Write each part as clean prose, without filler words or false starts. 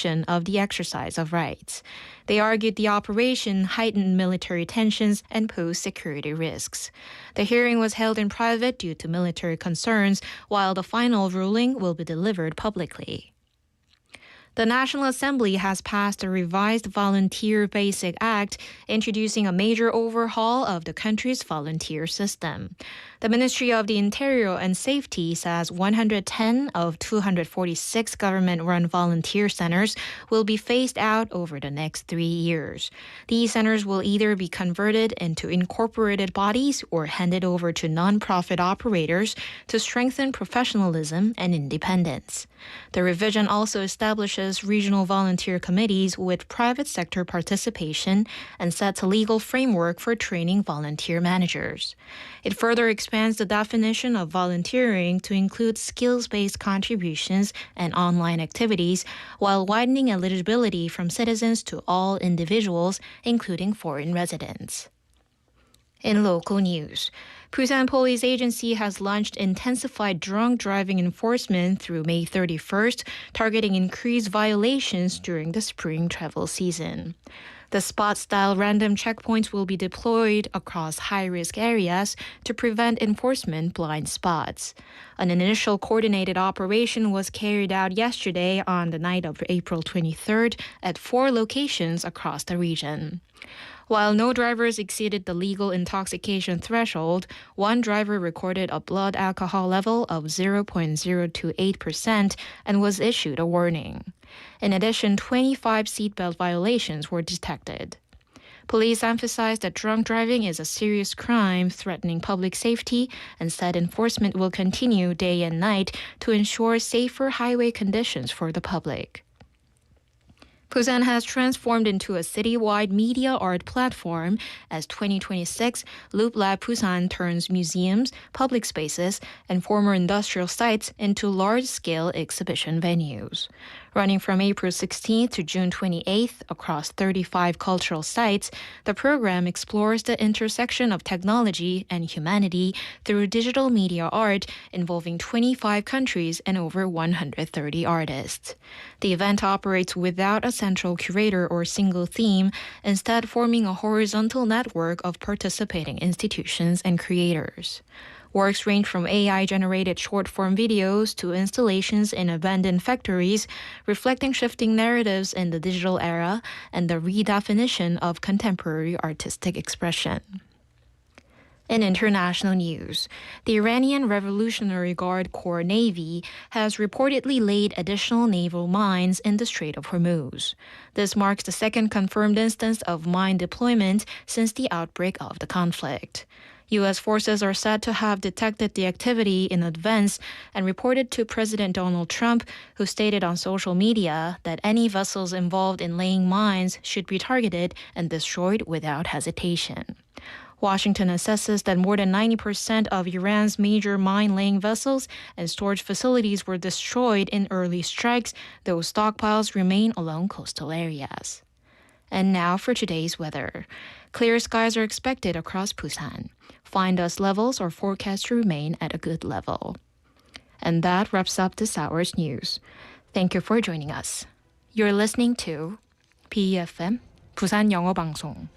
restriction of the exercise of rights. They argued the operation heightened military tensions and posed security risks. The hearing was held in private due to military concerns, while the final ruling will be delivered publicly. The National Assembly has passed a revised Volunteer Basic Act, introducing a major overhaul of the country's volunteer system. The Ministry of the Interior and Safety says 110 of 246 government-run volunteer centers will be phased out over the next 3 years. These centers will either be converted into incorporated bodies or handed over to non-profit operators to strengthen professionalism and independence. The revision also establishes regional volunteer committees with private sector participation and sets a legal framework for training volunteer managers. It further expands the definition of volunteering to include skills-based contributions and online activities, while widening eligibility from citizens to all individuals, including foreign residents. In local news, Busan Police Agency has launched intensified drunk driving enforcement through May 31st, targeting increased violations during the spring travel season. The spot-style random checkpoints will be deployed across high-risk areas to prevent enforcement blind spots. An initial coordinated operation was carried out yesterday on the night of April 23rd at 4 locations across the region. While no drivers exceeded the legal intoxication threshold, one driver recorded a blood alcohol level of 0.028% and was issued a warning. In addition, 25 seatbelt violations were detected. Police emphasized that drunk driving is a serious crime threatening public safety and said enforcement will continue day and night to ensure safer highway conditions for the public. Busan has transformed into a citywide media art platform as 2026 Loop Lab Busan turns museums, public spaces, and former industrial sites into large-scale exhibition venues. Running from April 16th to June 28th across 35 cultural sites, the program explores the intersection of technology and humanity through digital media art involving 25 countries and over 130 artists. The event operates without a central curator or single theme, instead forming a horizontal network of participating institutions and creators. Works range from AI-generated short-form videos to installations in abandoned factories, reflecting shifting narratives in the digital era and the redefinition of contemporary artistic expression. In international news, the Iranian Revolutionary Guard Corps Navy has reportedly laid additional naval mines in the Strait of Hormuz. This marks the second confirmed instance of mine deployment since the outbreak of the conflict. U.S. forces are said to have detected the activity in advance and reported to President Donald Trump, who stated on social media that any vessels involved in laying mines should be targeted and destroyed without hesitation. Washington assesses that more than 90% of Iran's major mine-laying vessels and storage facilities were destroyed in early strikes, though stockpiles remain along coastal areas. And now for today's weather. Clear skies are expected across Busan. Fine dust levels are forecast to remain at a good level. And that wraps up this hour's news. Thank you for joining us. You're listening to BEFM, 부산영어방송.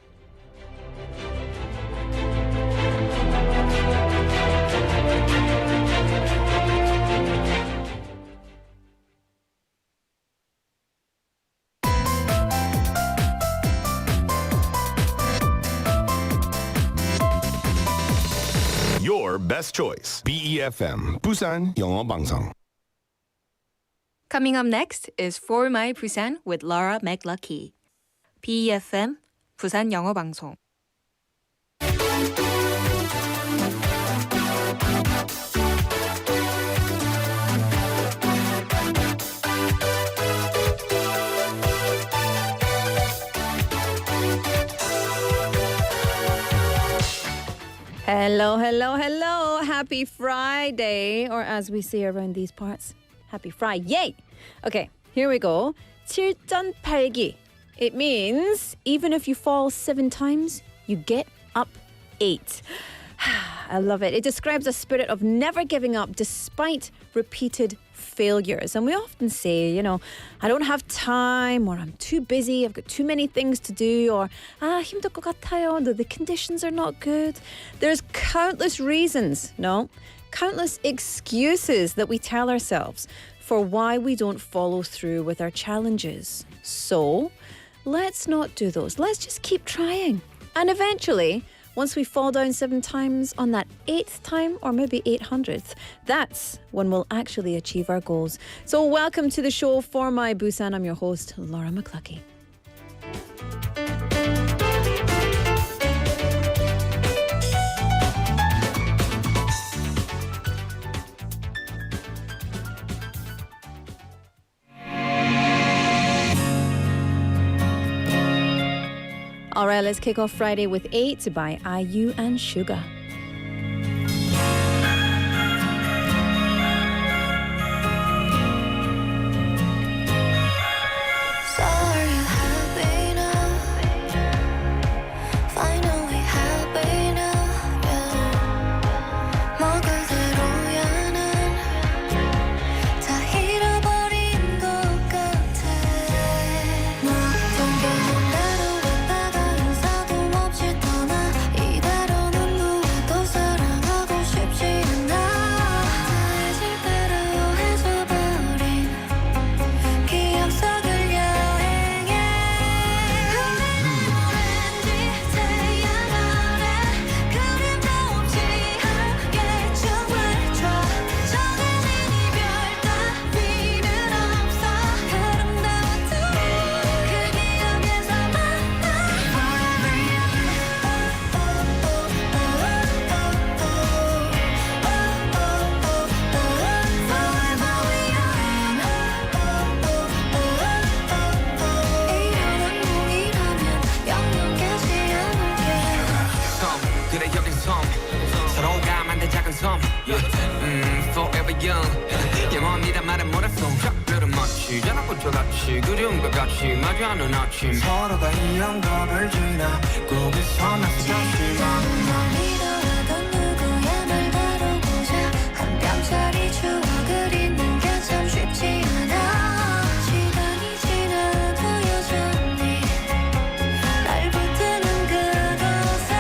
Your best choice. BEFM, 부산영어방송. Coming up next is For My Busan with Laura McLuckie. BEFM, 부산영어방송. Hello, hello, hello. Happy Friday, or as we say around these parts, Happy Fry. Yay! Okay, here we go. 7전8기. It means even if you fall 7 times, you get up 8. I love it. It describes a spirit of never giving up despite repeated failures. And we often say, I don't have time, or I'm too busy, I've got too many things to do, or 힘들 것 같아요, the conditions are not good. There's countless reasons, countless excuses that we tell ourselves for why we don't follow through with our challenges. So let's not do those. Let's just keep trying. And eventually, once we fall down 7 times, on that 8th time, or maybe 800th, that's when we'll actually achieve our goals. So welcome to the show For My Busan. I'm your host, Laura McLuckie. All right, let's kick off Friday with 8 by IU and Suga. Forever young 영원이란 말은 몰랐어 작별은 마치 자나꽃과 같이 그리움과 같이 마주하는 아침 서로가 이 영겁을 지나 거기서 나서 다시 맘이더라도 누구야 날 다뤄보자 한 뼘짜리 추억을 잊는 게 참 쉽지 않아 시간이 지나도 여전히 날 붙드는 그곳에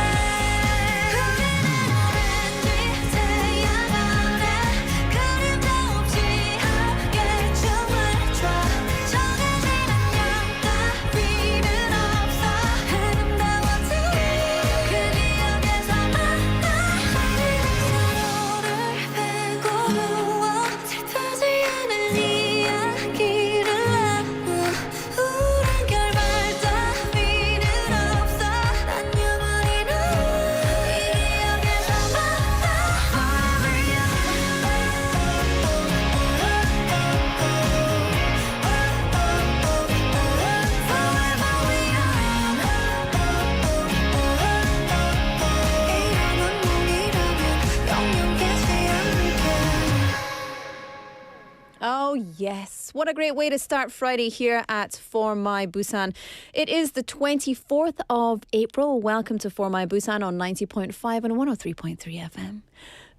Yes, what a great way to start Friday here at For My Busan. It is the 24th of April. Welcome to For My Busan on 90.5 and 103.3 FM.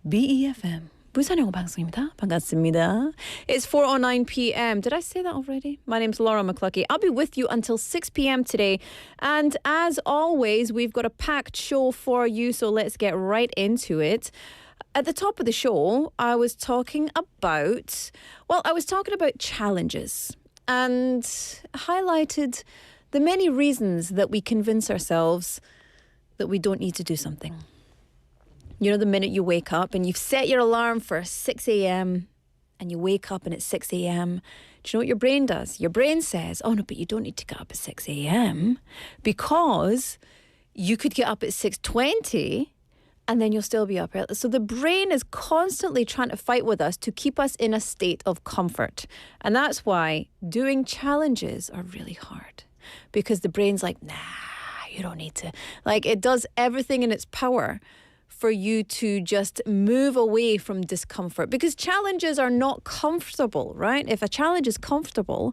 BEFM. 부산영어방송입니다. 반갑습니다. It's 4:09 p.m. Did I say that already? My name's Laura McLuckie. I'll be with you until 6 p.m. today. And as always, we've got a packed show for you, so let's get right into it. At the top of the show, I was talking about challenges and highlighted the many reasons that we convince ourselves that we don't need to do something. You know, the minute you wake up and you've set your alarm for 6 a.m. and you wake up and it's 6 a.m., do you know what your brain does? Your brain says, oh no, but you don't need to get up at 6 a.m. because you could get up at 6:20 and then you'll still be up early. So the brain is constantly trying to fight with us to keep us in a state of comfort. And that's why doing challenges are really hard. Because the brain's like, nah, you don't need to. Like, it does everything in its power for you to just move away from discomfort. Because challenges are not comfortable, right? If a challenge is comfortable,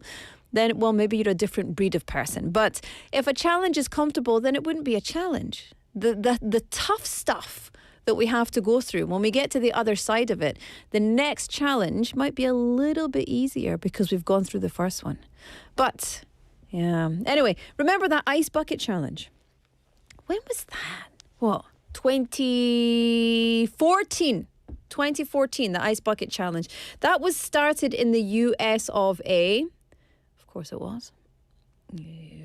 then, well, maybe you're a different breed of person. But if a challenge is comfortable, then it wouldn't be a challenge. The tough stuff, that we have to go through. When we get to the other side of it, the next challenge might be a little bit easier because we've gone through the first one. But, yeah. Anyway, remember that ice bucket challenge? When was that? What? 2014. 2014, the ice bucket challenge. That was started in the US of A. Of course it was.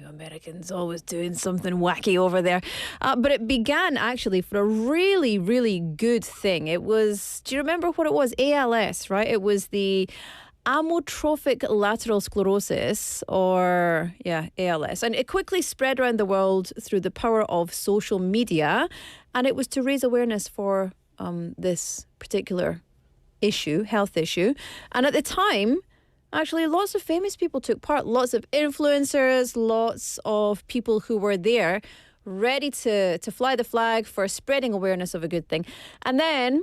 Americans always doing something wacky over there. But it began actually for a really, really good thing. It was, do you remember what it was? ALS, right? It was the amyotrophic lateral sclerosis, or ALS. And it quickly spread around the world through the power of social media. And it was to raise awareness for this particular issue, health issue. And at the time, actually, lots of famous people took part, lots of influencers, lots of people who were there ready to fly the flag for spreading awareness of a good thing. And then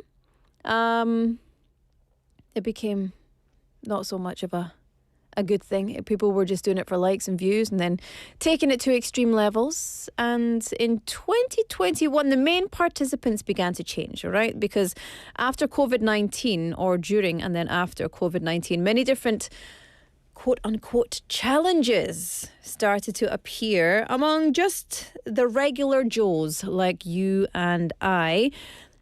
it became not so much of a good thing. People were just doing it for likes and views and then taking it to extreme levels. And in 2021, the main participants began to change, all right? Because after COVID-19, or during and then after COVID-19, many different quote-unquote challenges started to appear among just the regular Joes like you and I.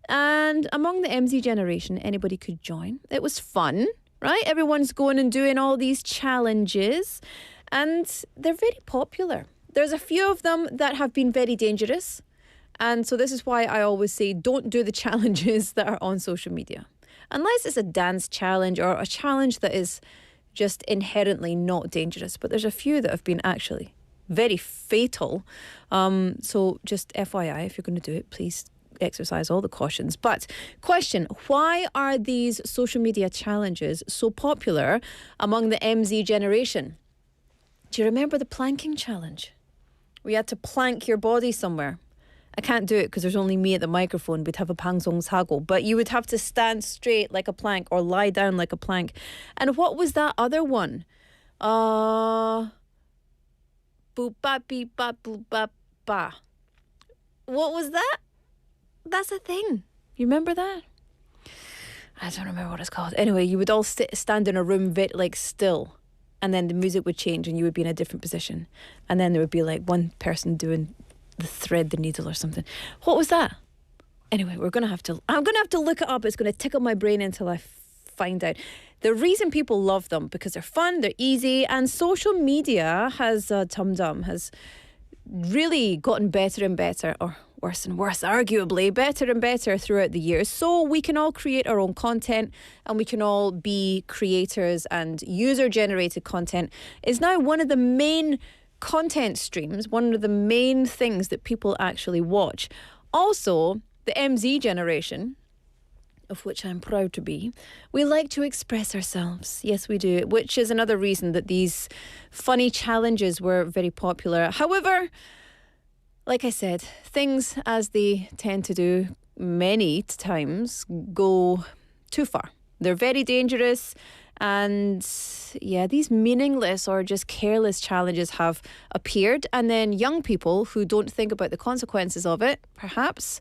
And among the MZ generation, anybody could join. It was fun. Right? Everyone's going and doing all these challenges, and they're very popular. There's a few of them that have been very dangerous. And so this is why I always say don't do the challenges that are on social media. Unless it's a dance challenge or a challenge that is just inherently not dangerous. But there's a few that have been actually very fatal. So just FYI, if you're going to do it, please exercise all the cautions. But question, why are these social media challenges so popular among the MZ generation? Do you remember the planking challenge? We had to plank your body somewhere. I can't do it because there's only me at the microphone. We'd have a 방송 사고. But you would have to stand straight like a plank or lie down like a plank. And what was that other one? Boop ba beep ba boop ba ba. What was that? That's a thing. You remember that? I don't remember what it's called. Anyway, you would all stand in a room like still, and then the music would change and you would be in a different position. And then there would be like one person doing the thread, the needle or something. What was that? Anyway, I'm going to have to look it up. It's going to tickle my brain until I find out. The reason people love them, because they're fun, they're easy, and social media has really gotten better and better, or worse and worse, arguably, better and better throughout the years. So we can all create our own content and we can all be creators, and user-generated content is now one of the main content streams, one of the main things that people actually watch. Also, the MZ generation, of which I'm proud to be, we like to express ourselves. Yes, we do, which is another reason that these funny challenges were very popular. However, like I said, things, as they tend to do many times, go too far. They're very dangerous. And yeah, these meaningless or just careless challenges have appeared. And then young people who don't think about the consequences of it, perhaps,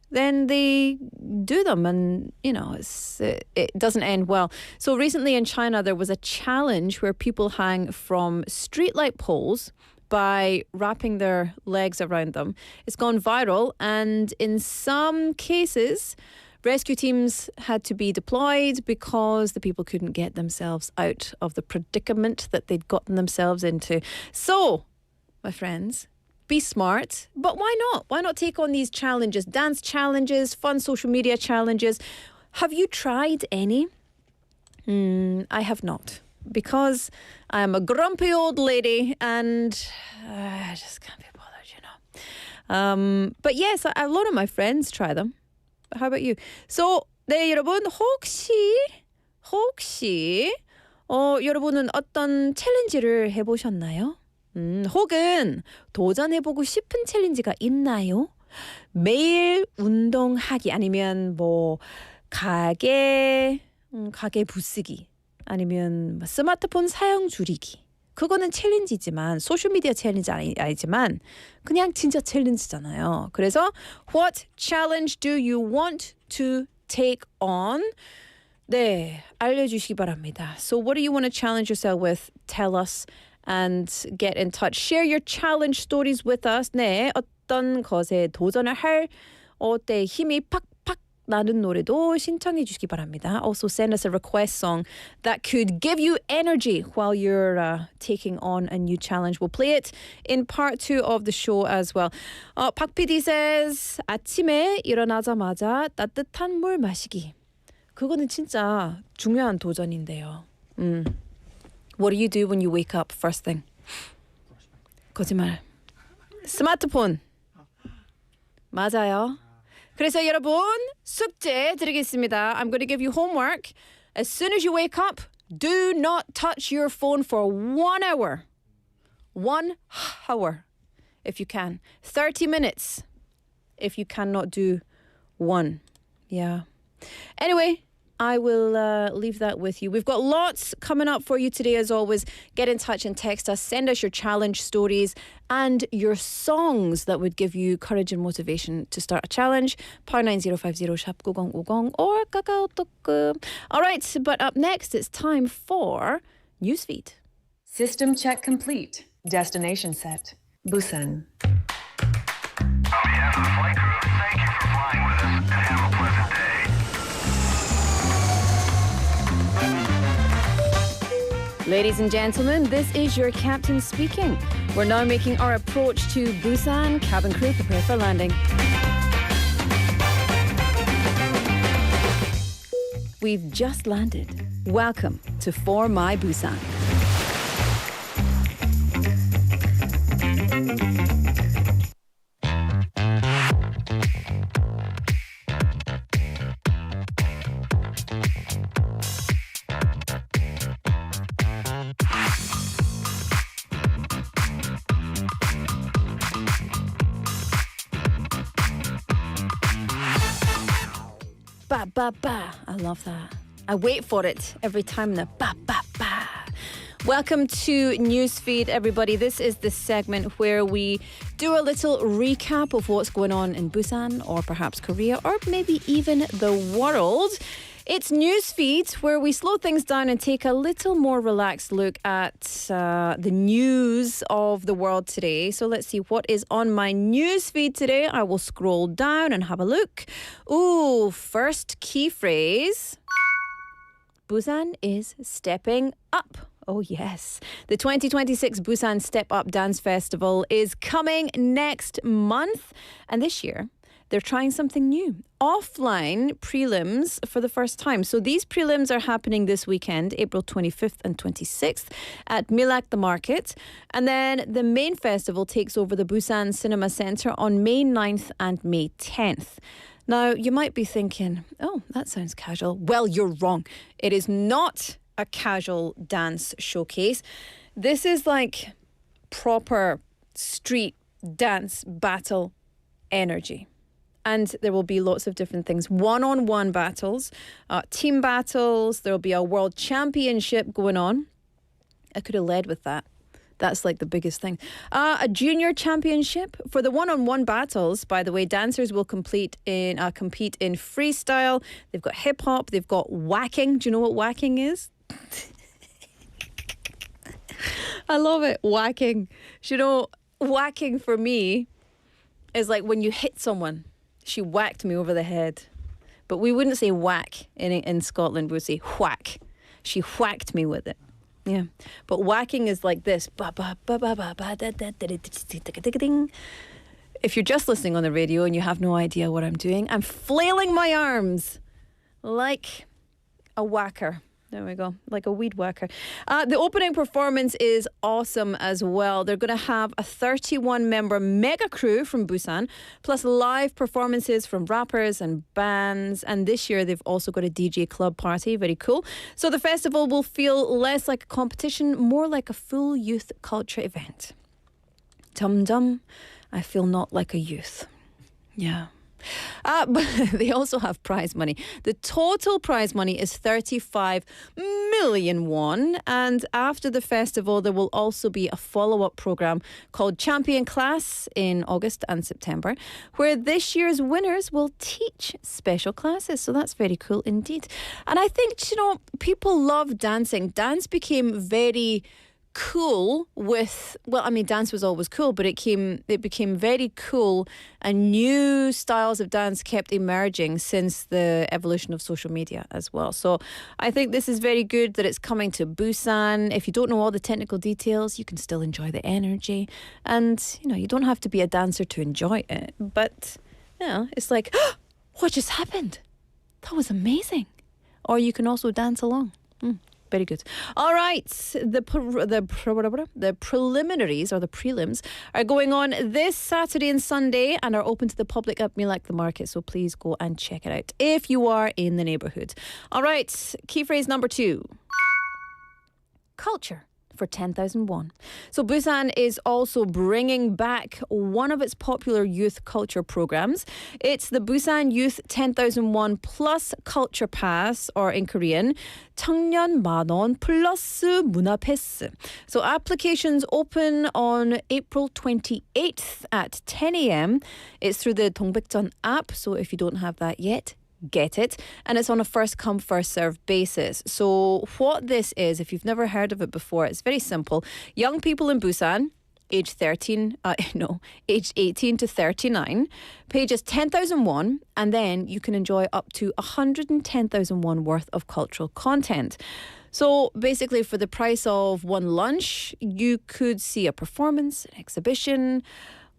then they do them, and it doesn't end well. So recently in China, there was a challenge where people hang from streetlight poles by wrapping their legs around them. It's gone viral, and in some cases, rescue teams had to be deployed because the people couldn't get themselves out of the predicament that they'd gotten themselves into. So, my friends, be smart, but why not? Why not take on these challenges? Dance challenges, fun social media challenges. Have you tried any? I have not, because I am a grumpy old lady and I just can't be bothered, But yes, a lot of my friends try them. How about you? So, 네, 여러분, 혹시 여러분은 어떤 챌린지를 해보셨나요? 혹은 도전해보고 싶은 챌린지가 있나요? 매일 운동하기, 아니면 가게 부수기, 아니면 스마트폰 사용 줄이기, 그거는 챌린지지만 소셜미디어 챌린지 아니지만 그냥 진짜 챌린지잖아요. 그래서 what challenge do you want to take on? 네, 알려주시기 바랍니다. So what do you want to challenge yourself with? Tell us and get in touch. Share your challenge stories with us. 네, 어떤 것에 도전을 할 때 힘이 팍팍 나는 노래도 신청해 주시기 바랍니다. Also send us a request song that could give you energy while you're taking on a new challenge. We'll play it in part 2 of the show as well. 박 PD says 아침에 일어나자마자 따뜻한 물 마시기. 그거는 진짜 중요한 도전인데요. What do you do when you wake up first thing? 거짓말. 스마트폰. 맞아요. 그래서 여러분 숙제 드리겠습니다. I'm going to give you homework. As soon as you wake up, do not touch your phone for 1 hour. 1 hour, if you can. 30 minutes, if you cannot do 1. Yeah. Anyway, I will leave that with you. We've got lots coming up for you today, as always. Get in touch and text us. Send us your challenge stories and your songs that would give you courage and motivation to start a challenge. #9050 샵 9050 or KakaoTalk. All right, but up next, it's time for newsfeed. System check complete. Destination set. Busan. On behalf of the flight crew, thank you for flying with us and have a pleasant day. Ladies and gentlemen, this is your captain speaking. We're now making our approach to Busan. Cabin crew, prepare for landing. We've just landed. Welcome to For My Busan. Ba, ba, ba. I love that. I wait for it every time. The ba, ba, ba. Welcome to Newsfeed, everybody. This is the segment where we do a little recap of what's going on in Busan or perhaps Korea or maybe even the world. It's Newsfeed, where we slow things down and take a little more relaxed look at the news of the world today. So let's see what is on my newsfeed today. I will scroll down and have a look. Ooh, first key phrase. Busan is stepping up. Oh, yes. The 2026 Busan Step Up Dance Festival is coming next month. And this year, they're trying something new. Offline prelims for the first time. So these prelims are happening this weekend, April 25th and 26th at McLuckie the Market. And then the main festival takes over the Busan Cinema Centre on May 9th and May 10th. Now, you might be thinking, oh, that sounds casual. Well, you're wrong. It is not a casual dance showcase. This is like proper street dance battle energy. And there will be lots of different things. One-on-one battles, team battles. There will be a world championship going on. I could have led with that. That's like the biggest thing. A junior championship. For the one-on-one battles, by the way, dancers will compete in freestyle. They've got hip-hop. They've got whacking. Do you know what whacking is? I love it. Whacking. You know, whacking for me is like when you hit someone. She whacked me over the head. But we wouldn't say whack in Scotland. We would say whack. She whacked me with it. Yeah. But whacking is like this. If you're just listening on the radio and you have no idea what I'm doing, I'm flailing my arms like a whacker. There we go, like a weed whacker. The opening performance is awesome as well. They're going to have a 31-member mega crew from Busan, plus live performances from rappers and bands. And this year, they've also got a DJ club party. Very cool. So the festival will feel less like a competition, more like a full youth culture event. 점점, I feel not like a youth. Yeah. But they also have prize money. The total prize money is 35 million won. And after the festival, there will also be a follow-up program called Champion Class in August and September, where this year's winners will teach special classes. So that's very cool indeed. And I think, people love dancing. Dance became very cool dance was always cool, but it became very cool, and new styles of dance kept emerging since the evolution of social media as well. So I think this is very good that it's coming to Busan. If you don't know all the technical details, you can still enjoy the energy, and you don't have to be a dancer to enjoy it. But it's like, what just happened? That was amazing. Or you can also dance along. Very good. All right. The preliminaries or the prelims are going on this Saturday and Sunday and are open to the public at McLuckie the Market. So please go and check it out if you are in the neighbourhood. All right. Key phrase number 2. Culture. For 10,000 won. So Busan is also bringing back one of its popular youth culture programs. It's the Busan Youth 10,000 won plus culture pass, or in Korean, 청년 만원 플러스 문화 패스. So applications open on April 28th at 10 a.m. It's through the 동백전 app, so if you don't have that yet, get it. And it's on a first come, first served basis. So what this is, if you've never heard of it before, it's very simple. Young people in Busan, age 18 to 39, pay just 10,000 won, and then you can enjoy up to 110,000 won worth of cultural content. So basically, for the price of one lunch, you could see a performance, an exhibition,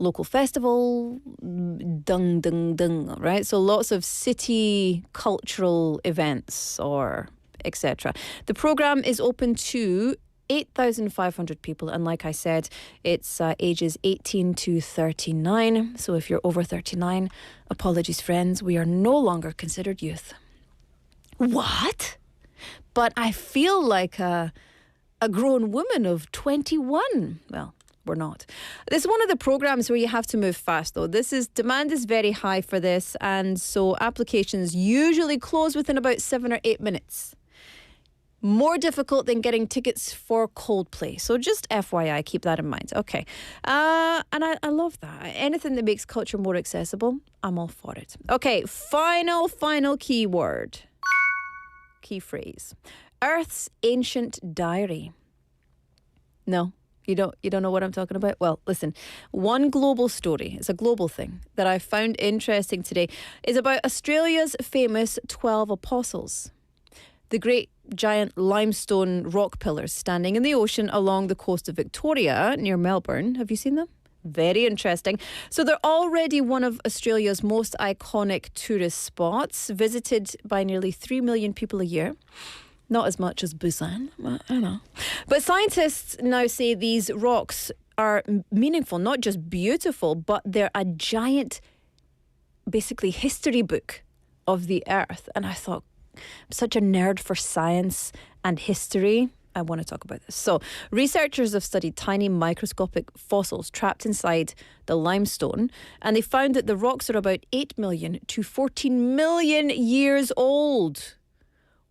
local festival, right? So lots of city cultural events or etc. The program is open to 8,500 people, and like I said, it's ages 18 to 39. So if you're over 39, apologies friends, we are no longer considered youth. What? But I feel like a grown woman of 21. Well, we're not. This is one of the programs where you have to move fast, though. Demand is very high for this, and so applications usually close within about 7 or 8 minutes. More difficult than getting tickets for Coldplay. So just FYI, keep that in mind. Okay. And I love that. Anything that makes culture more accessible, I'm all for it. Okay, final keyword. Key phrase. Earth's ancient diary. No. You don't know what I'm talking about? Well, listen, one global story, it's a global thing, that I found interesting today is about Australia's famous 12 apostles. The great giant limestone rock pillars standing in the ocean along the coast of Victoria near Melbourne. Have you seen them? Very interesting. So they're already one of Australia's most iconic tourist spots, visited by nearly 3 million people a year. Not as much as Busan, I don't know. But scientists now say these rocks are meaningful, not just beautiful, but they're a giant, basically, history book of the Earth. And I thought, I'm such a nerd for science and history. I want to talk about this. So, researchers have studied tiny microscopic fossils trapped inside the limestone, and they found that the rocks are about 8 million to 14 million years old.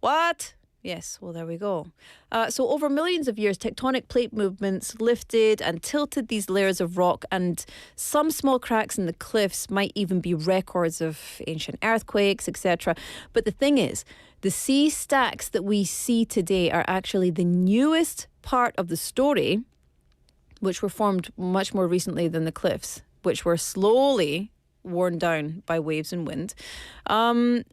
What? Yes, well, there we go. So over millions of years, tectonic plate movements lifted and tilted these layers of rock, and some small cracks in the cliffs might even be records of ancient earthquakes, etc. But the thing is, the sea stacks that we see today are actually the newest part of the story, which were formed much more recently than the cliffs, which were slowly worn down by waves and wind. And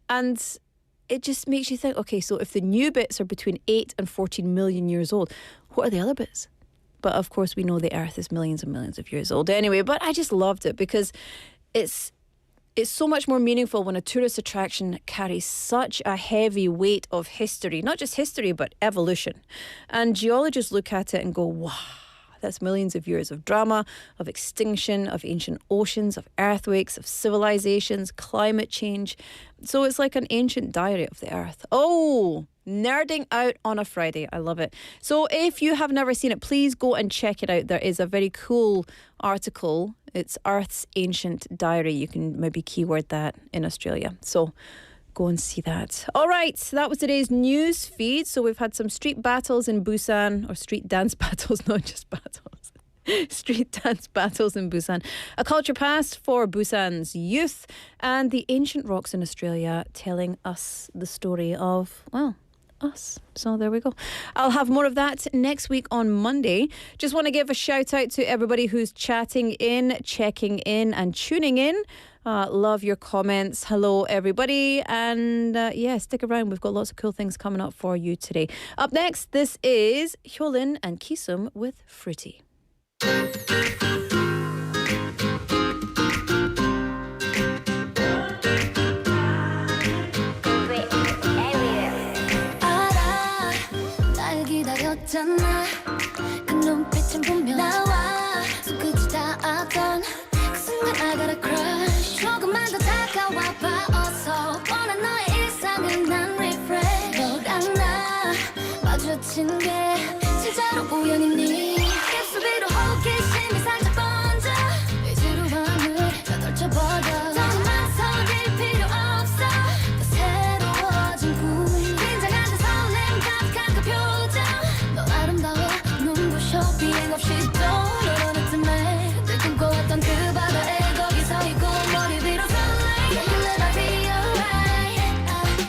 it just makes you think, okay, so if the new bits are between 8 and 14 million years old, what are the other bits? But of course, we know the Earth is millions and millions of years old anyway. But I just loved it because it's so much more meaningful when a tourist attraction carries such a heavy weight of history, not just history, but evolution. And geologists look at it and go, wow. That's millions of years of drama, of extinction, of ancient oceans, of earthquakes, of civilizations, climate change. So it's like an ancient diary of the Earth. Oh, nerding out on a Friday. I love it. So if you have never seen it, please go and check it out. There is a very cool article It's Earth's Ancient Diary. You can maybe keyword that in Australia. So go and see that. All right, that was today's news feed. So we've had some street battles in Busan, or street dance battles, not just battles. Street dance battles in Busan. A culture past for Busan's youth, and the ancient rocks in Australia telling us the story of, well, us. So there we go. I'll have more of that next week on Monday. Just want to give a shout out to everybody who's chatting in, checking in and tuning in. Love your comments. Hello everybody, and yeah, stick around. We've got lots of cool things coming up for you today. Up next, this is Hyolyn and Kisum with Fruity. 잖아 그 눈빛은 분명 나와 손끝이 닿았던 그 순간 I got a crush 조금만 더 다가와봐 어서 뻔한 너의 일상을 난 refresh 너랑 나 마주친 게 진짜로 우연이니 입술비로 호기심이 살짝 번져 의지로 마음을 떠돌쳐버려 더 망설일 필요 없어 더 새로워진 꿈 긴장한 듯 설렘 가득한 그 표정 너 아름다워 눈부셔 비행 없이 떠오르는 틈에 늘 꿈꿔왔던 그 바다에 거기 서 있고 머리 위로 설레 Let I be alright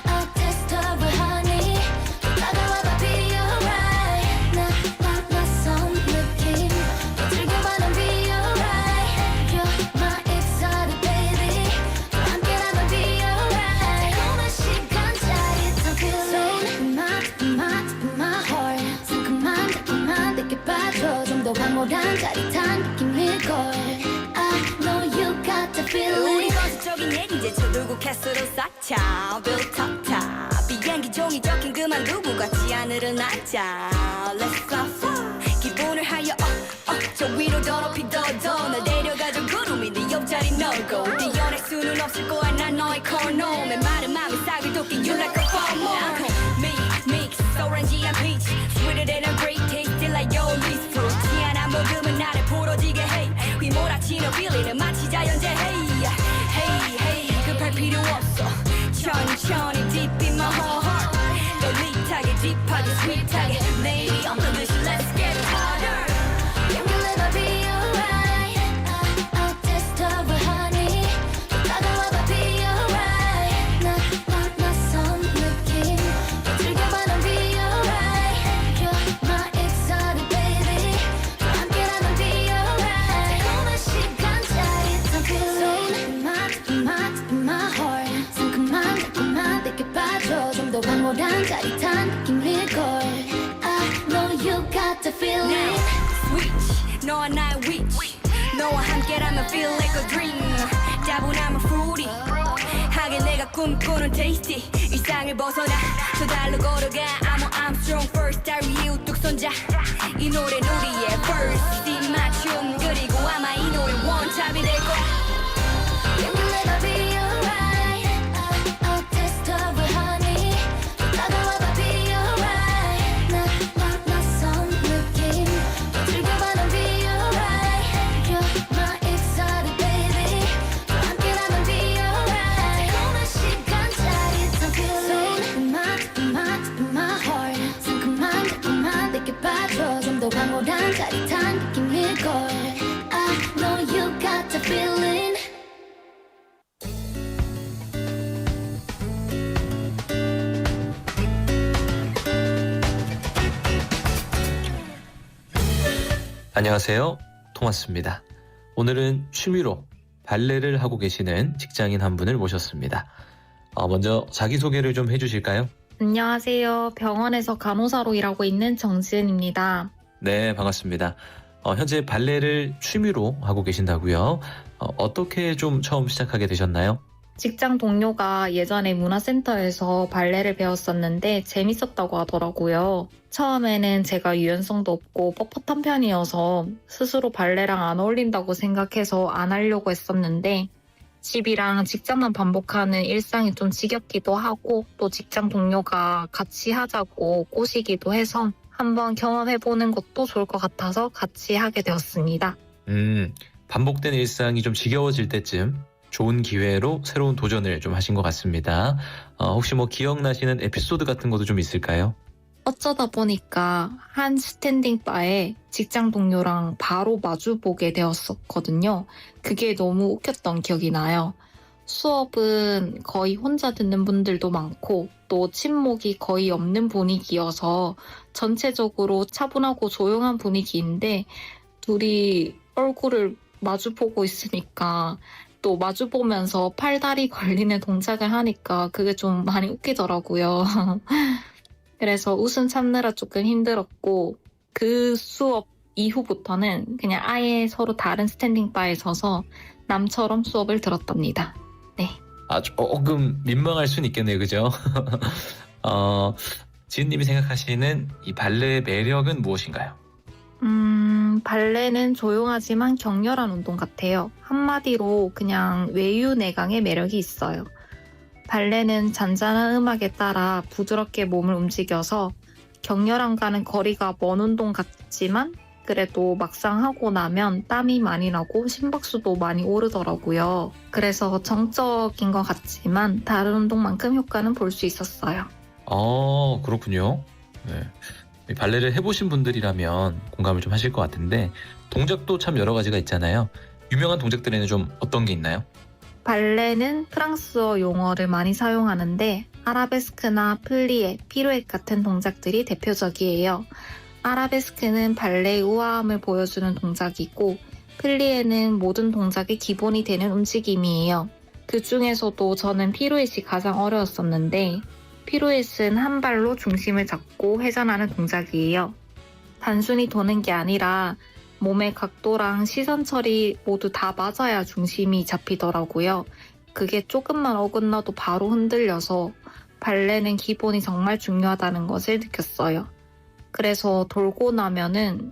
I'll taste of it honey 다가와봐 be alright 낯선 느낌 더 즐겨봐 넌 be alright You're my exotic baby 함께라면 be alright 달콤한 시간 짜릿한 feeling my heart 상큼한 달콤한 느껴봐줘 좀 더 황홀한 짜릿한 느낌일걸 I know you got the feeling 우리 건설적인 얘기 이제 저들고 캐스로 쌓자 Built top top 비행기 종이 적힌 그만두고 같이 하늘을 날자 Let's fly fly 기분을 하여 저 위로 더 높이 더날 데려가줘 구름이 네 옆자리 너고 뛰어낼 수는 없을 거야 난 너의 코너 메마른 맘에 싹을 돋긴 You like a farmer Mix 오렌지한 peach Sweeter than a great taste Still like your least fruit 하나 먹으면 나를 부러지게 해 휘몰아치는 feeling은 마치 자연재 Hey hey hey 급할 필요 없어 천천히 deep in my heart 널릿하게 딥하게 sweet하게 Maybe I'm the mission Let's get it harder You will never be alright I'll taste of it honey 다가와봐 be alright 낯선 느낌 더 즐겨봐 넌 be alright You're my exotic baby 함께라면 be alright 달콤한 시간 짜릿한 feeling my heart 상큼한 달콤한 느껴봐줘 좀 더 황홀한 짜릿한 느낌일걸 I know you got the feeling Switch 너와 나의 witch 너와 함께라면 feel like a dream 따분함은 fruity 하게 내가 꿈꾸는 tasty 일상을 벗어나 저 달로 걸어가 I'm on Armstrong first 달 위에 우뚝 선자 이 노래는 우리의 first 이 맞춤 그리고 아마 이 노래 원탑이 될 거야 You will never be alright I'll taste of it honey 다가와봐 be alright 낯선 느낌 더 즐겨봐 넌 be alright You're my exotic baby 함께라면 be alright 달콤한 시간 짜릿한 feeling my heart 상큼한 달콤한 느껴봐줘 좀 더 황홀한 짜릿한 느낌일걸 I know you got the feeling 안녕하세요. 토마스입니다. 오늘은 취미로 발레를 하고 계시는 직장인 한 분을 모셨습니다. 먼저 자기소개를 좀 해주실까요? 안녕하세요. 병원에서 간호사로 일하고 있는 정지은입니다. 네, 반갑습니다. 현재 발레를 취미로 하고 계신다고요? 어떻게 좀 처음 시작하게 되셨나요? 직장 동료가 예전에 문화센터에서 발레를 배웠었는데 재밌었다고 하더라고요. 처음에는 제가 유연성도 없고 뻣뻣한 편이어서 스스로 발레랑 안 어울린다고 생각해서 안 하려고 했었는데 집이랑 직장만 반복하는 일상이 좀 지겹기도 하고 또 직장 동료가 같이 하자고 꼬시기도 해서 한번 경험해보는 것도 좋을 것 같아서 같이 하게 되었습니다. 반복된 일상이 좀 지겨워질 때쯤 좋은 기회로 새로운 도전을 좀 하신 것 같습니다. 혹시 뭐 기억나시는 에피소드 같은 것도 좀 있을까요? 어쩌다 보니까 한 스탠딩 바에 직장 동료랑 바로 마주보게 되었었거든요. 그게 너무 웃겼던 기억이 나요. 수업은 거의 혼자 듣는 분들도 많고 또 침묵이 거의 없는 분위기여서 전체적으로 차분하고 조용한 분위기인데 둘이 얼굴을 마주보고 있으니까 또 마주보면서 팔다리 걸리는 동작을 하니까 그게 좀 많이 웃기더라고요. 그래서 웃음 참느라 조금 힘들었고 그 수업 이후부터는 그냥 아예 서로 다른 스탠딩 바에 서서 남처럼 수업을 들었답니다. 네. 조금 민망할 수는 있겠네요. 그죠? 지은님이 생각하시는 이 발레의 매력은 무엇인가요? 발레는 조용하지만 격렬한 운동 같아요. 한마디로 그냥 외유내강의 매력이 있어요. 발레는 잔잔한 음악에 따라 부드럽게 몸을 움직여서 격렬함과는 거리가 먼 운동 같지만 그래도 막상 하고 나면 땀이 많이 나고 심박수도 많이 오르더라고요. 그래서 정적인 것 같지만 다른 운동만큼 효과는 볼 수 있었어요. 그렇군요. 네. 발레를 해보신 분들이라면 공감을 좀 하실 것 같은데 동작도 참 여러 가지가 있잖아요. 유명한 동작들에는 좀 어떤 게 있나요? 발레는 프랑스어 용어를 많이 사용하는데 아라베스크나 플리에, 피루엣 같은 동작들이 대표적이에요. 아라베스크는 발레의 우아함을 보여주는 동작이고 플리에는 모든 동작의 기본이 되는 움직임이에요. 그 중에서도 저는 피루엣이 가장 어려웠었는데 피루엣은 한 발로 중심을 잡고 회전하는 동작이에요. 단순히 도는 게 아니라 몸의 각도랑 시선 처리 모두 다 맞아야 중심이 잡히더라고요. 그게 조금만 어긋나도 바로 흔들려서 발레는 기본이 정말 중요하다는 것을 느꼈어요. 그래서 돌고 나면은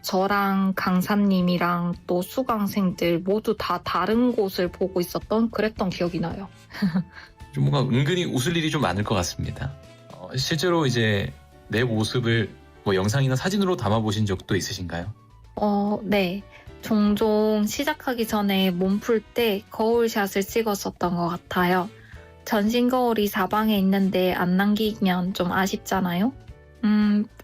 저랑 강사님이랑 또 수강생들 모두 다 다른 곳을 보고 그랬던 기억이 나요. 좀 뭔가 은근히 웃을 일이 좀 많을 것 같습니다. 실제로 이제 내 모습을 영상이나 사진으로 담아보신 적도 있으신가요? 네. 종종 시작하기 전에 몸 풀 때 거울샷을 찍었었던 것 같아요. 전신 거울이 사방에 있는데 안 남기면 좀 아쉽잖아요?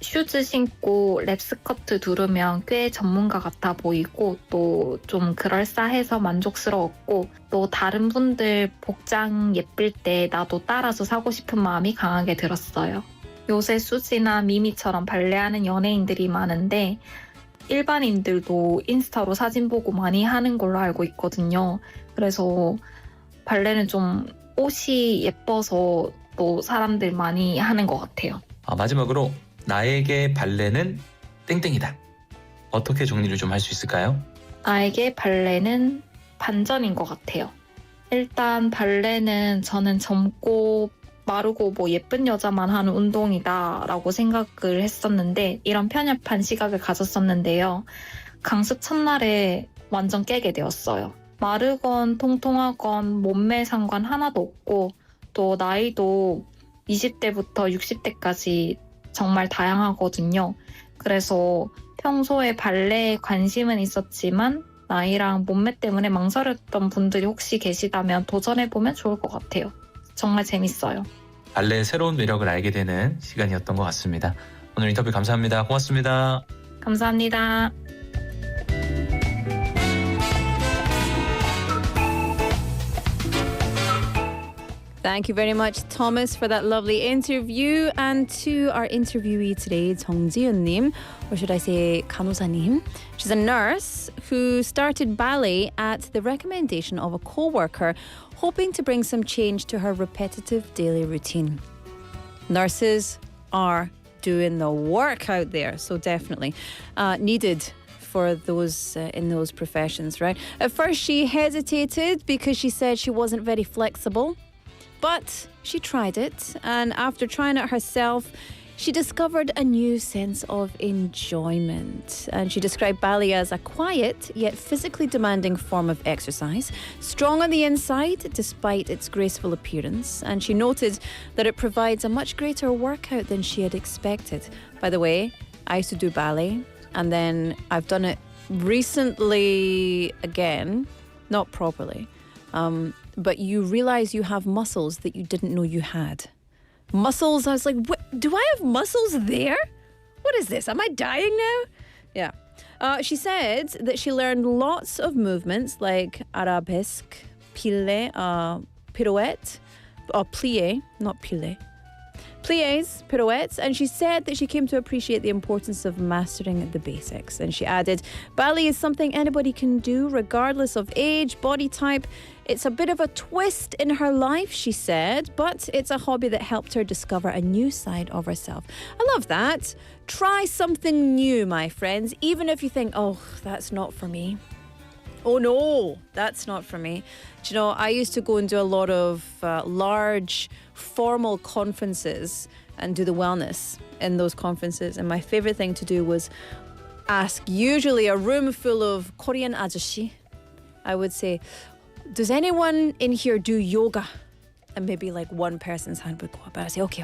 슈즈 신고 랩스커트 두르면 꽤 전문가 같아 보이고 또 좀 그럴싸해서 만족스러웠고 또 다른 분들 복장 예쁠 때 나도 따라서 사고 싶은 마음이 강하게 들었어요. 요새 수지나 미미처럼 발레하는 연예인들이 많은데 일반인들도 인스타로 사진 보고 많이 하는 걸로 알고 있거든요. 그래서 발레는 좀 옷이 예뻐서 또 사람들 많이 하는 것 같아요. 마지막으로 나에게 발레는 땡땡이다. 어떻게 정리를 좀 할 수 있을까요? 나에게 발레는 반전인 것 같아요. 일단 발레는 저는 젊고 마르고 예쁜 여자만 하는 운동이다 라고 생각을 했었는데 이런 편협한 시각을 가졌었는데요. 강습 첫날에 완전 깨게 되었어요. 마르건 통통하건 몸매 상관 하나도 없고 또 나이도 20대부터 60대까지 정말 다양하거든요. 그래서 평소에 발레에 관심은 있었지만 나이랑 몸매 때문에 망설였던 분들이 혹시 계시다면 도전해보면 좋을 것 같아요. 정말 재밌어요. 발레의 새로운 매력을 알게 되는 시간이었던 것 같습니다. 오늘 인터뷰 감사합니다. 고맙습니다. 감사합니다. Thank you very much, Thomas, for that lovely interview. And to our interviewee today, Jung Ji-eun-nim, or should I say 간호사님. She's a nurse who started ballet at the recommendation of a co-worker, hoping to bring some change to her repetitive daily routine. Nurses are doing the work out there, so definitely needed for those in those professions, right? At first, she hesitated because she said she wasn't very flexible. But she tried it, and after trying it herself, she discovered a new sense of enjoyment. And she described ballet as a quiet yet physically demanding form of exercise, strong on the inside despite its graceful appearance. And she noted that it provides a much greater workout than she had expected. By the way, I used to do ballet, and then I've done it recently, again, not properly, but you realize you have muscles that you didn't know you had. Muscles, I was like, what, do I have muscles there? What is this? Am I dying now? Yeah. She said that she learned lots of movements like arabesque, pirouette, or plie, not pile. Plies, pirouettes, and she said that she came to appreciate the importance of mastering the basics. And she added, ballet is something anybody can do regardless of age, body type. It's a bit of a twist in her life, she said, but it's a hobby that helped her discover a new side of herself. I love that. Try something new, my friends, even if you think, oh, that's not for me. Oh no, that's not for me. Do you know, I used to go and do a lot of large formal conferences and do the wellness in those conferences. And my favorite thing to do was ask usually a room full of Korean ajashi. I would say, does anyone in here do yoga? And maybe like one person's hand would go up. I'd say, okay.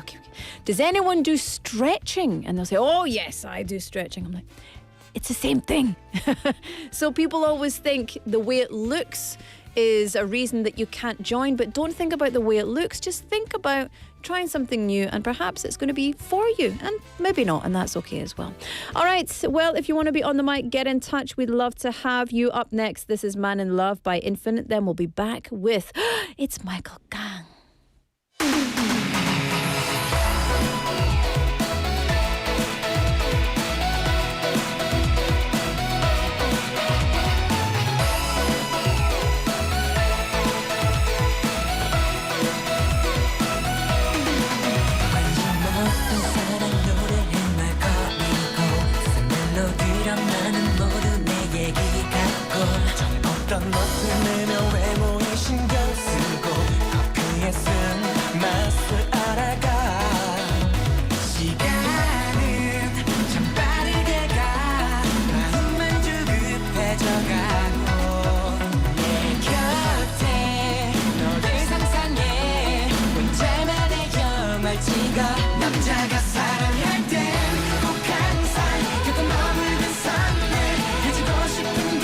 Does anyone do stretching? And they'll say, oh yes, I do stretching. I'm like, it's the same thing. So people always think the way it looks is a reason that you can't join, but don't think about the way it looks. Just think about trying something new, and perhaps it's going to be for you, and maybe not, and that's okay as well. All right, well, if you want to be on the mic, get in touch. We'd love to have you. Up next, this is Man in Love by Infinite. Then we'll be back with it's Michael Kang. 어떤 멋진 내면 외모에 신경 쓰고 커피에 쓴 맛을 알아가 시간은 참 빠르게 가 마음만 조급해져가고 내 곁에 너를 상상해 혼자만의 영화를 찍어 남자가 사랑할 땐 꼭 항상 곁에 머물던 선을 해주고 싶은 게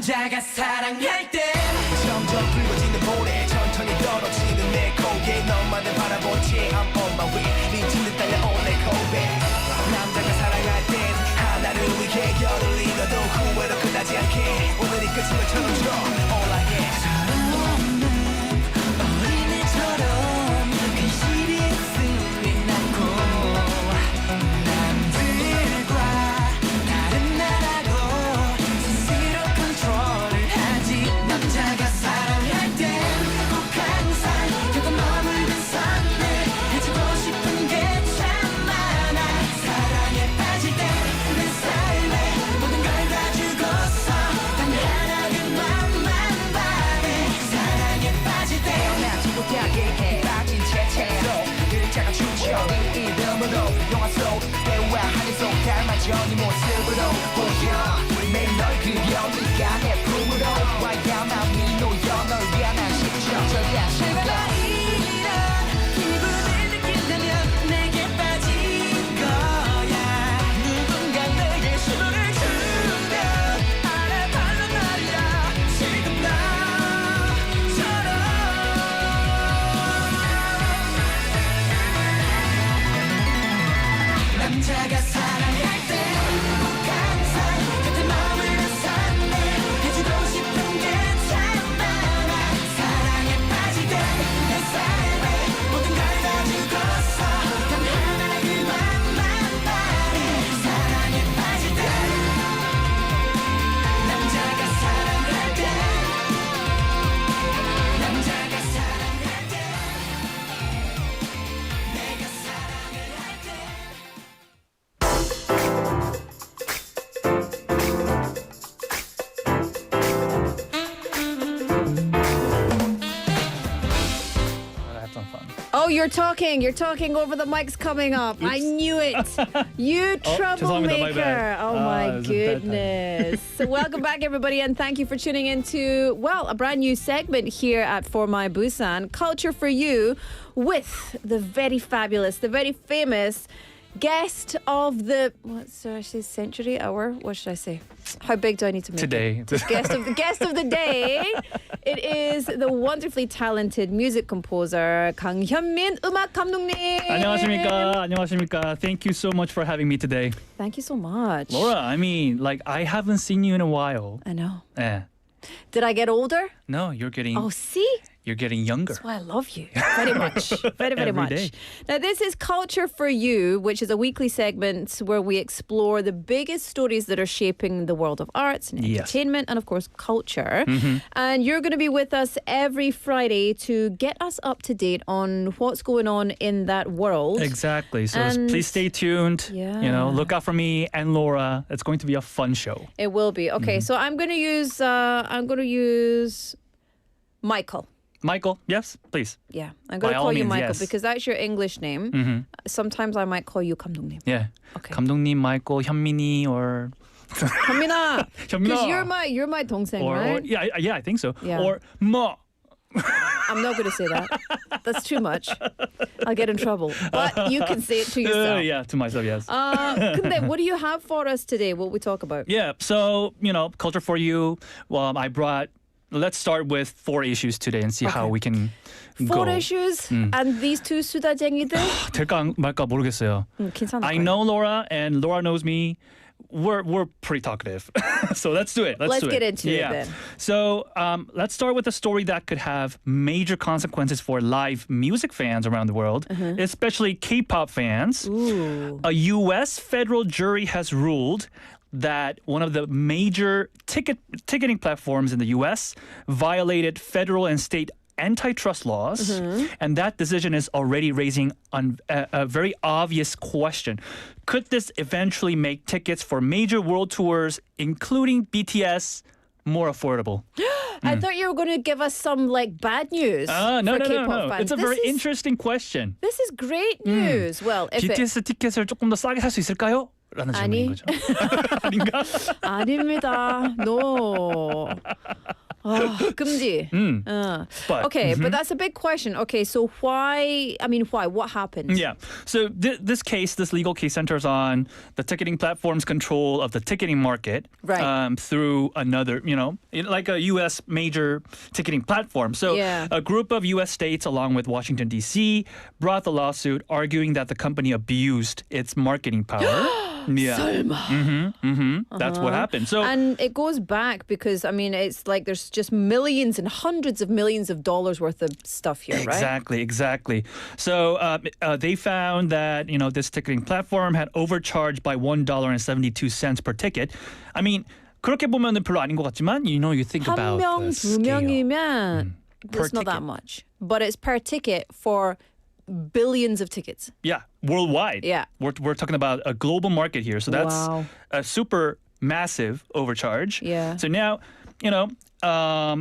남자가 사랑할 때 점점 붉어지는 모래 천천히 떨어지는 내 고개 너만을 바라본 채 I'm on my way 미치는 달려온 내 고백 남자가 사랑할 땐 하나를 위해 열을 잃어도 후회로 끝나지 않게 오늘이 끝인 것처럼 줘 All I get 서러움은 어린애처럼 근실이 있으리 않고 남들과 다른 나라고 남자가 사랑할 땐 꼭 항상 곁에 머물던 선을 해주고 싶은 you're talking over the mic's coming up. I knew it. You troublemaker. my bad. Oh my it was a bad time. goodness. So welcome back everybody and thank you for tuning into, well, a brand new segment here at For My Busan, Culture for You, with the very fabulous, the very famous guest of the, what's actually century hour? What should I say? How big do I need to make Today. it? Guest of the day. It is the wonderfully talented music composer 강현민 음악감독님. 안녕하십니까. Thank you so much for having me today. Thank you so much. Laura, I mean, like, I haven't seen you in a while. I know. Eh. Did I get older? No, you're getting younger. That's why I love you very much. Very, very Every much. day. Now, this is Culture for You, which is a weekly segment where we explore the biggest stories that are shaping the world of arts and Yes. entertainment and, of course, culture. And you're going to be with us every Friday to get us up to date on what's going on in that world. Exactly. So And- please stay tuned. Yeah. You know, look out for me and Laura. It's going to be a fun show. It will be. Okay, so I'm going to use Michael. Michael, yes, please. Yeah, I'm going By to all call you means, Michael yes. because that's your English name. Sometimes I might call you 감독님. Yeah. Okay. 감독님, Michael, 현민이, or 현민아. 현민아. Because you're my 동생, or right? yeah, I think so. Yeah. Or 뭐. I'm not going to say that. That's too much. I'll get in trouble. But you can say it to yourself. Yeah, to myself, yes. 근데 what do you have for us today? What we talk about? Yeah, so, you know, Culture for You, let's start with 4 issues today and see how we can 4 go. issues and these two 수다쟁이들. 될까 말까 모르겠어요. 괜찮아. I know Laura and Laura knows me. We're pretty talkative. So let's do it. Let's do get it. into it then. So let's start with a story that could have major consequences for live music fans around the world, especially K-pop fans. Ooh. A U.S. federal jury has ruled that one of the major ticketing platforms in the U.S. violated federal and state antitrust laws, and that decision is already raising a very obvious question. Could this eventually make tickets for major world tours, including BTS, more affordable? I thought you were going to give us some like bad news No. for K-pop fans. It's a very interesting question. This is great news. Well, if BTS 티켓을 조금 더 싸게 살 수 있을까요? 라는 질문인 거죠. 아닌가? 아닙니다. No. 금지. But, Okay, but that's a big question. Okay, so why? What happened? Yeah. So this legal case centers on the ticketing platform's control of the ticketing market Right. through another, like a U.S. major ticketing platform. So Yeah. a group of U.S. states, along with Washington, D.C., brought the lawsuit arguing that the company abused its marketing power. Yeah. That's what happened. So And it goes back because, it's like there's just millions and hundreds of millions of dollars worth of stuff here, right? Exactly. So they found that, this ticketing platform had overcharged by $1.72 per ticket. 그렇게 보면은 별로 아닌 것 같지만, you think 한 about 명, the 두 scale. 명이면 Per it's not that ticket. much. But it's per ticket for billions of tickets. Yeah, worldwide. Yeah. We're talking about a global market here. So that's Wow. a super massive overcharge. Yeah. So now,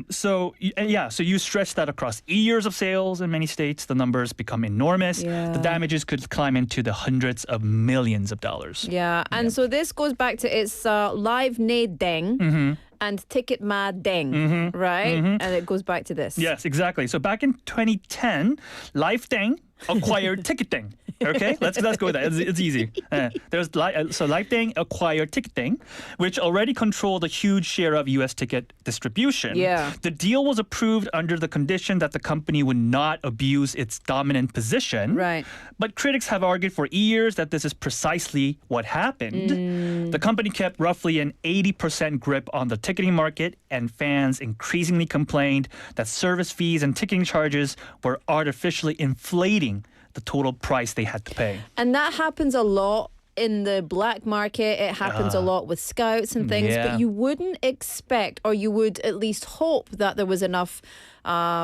so you stretch that across years of sales in many states, the numbers become enormous. Yeah. The damages could climb into the hundreds of millions of dollars. Yeah, and so this goes back to its live ne deng and ticket ma deng, right? And it goes back to this. Yes, exactly. So back in 2010, Lifetang acquired Ticketing. Okay, let's go with that. It's easy. So Lifetang acquired Ticketing, which already controlled a huge share of U.S. ticket distribution. Yeah. The deal was approved under the condition that the company would not abuse its dominant position. Right. But critics have argued for years that this is precisely what happened. The company kept roughly an 80% grip on the ticketing market, and fans increasingly complained that service fees and ticketing charges were artificially inflating the total price they had to pay. And that happens a lot in the black market. It happens a lot with scouts and things, Yeah. but you wouldn't expect, or you would at least hope that there was enough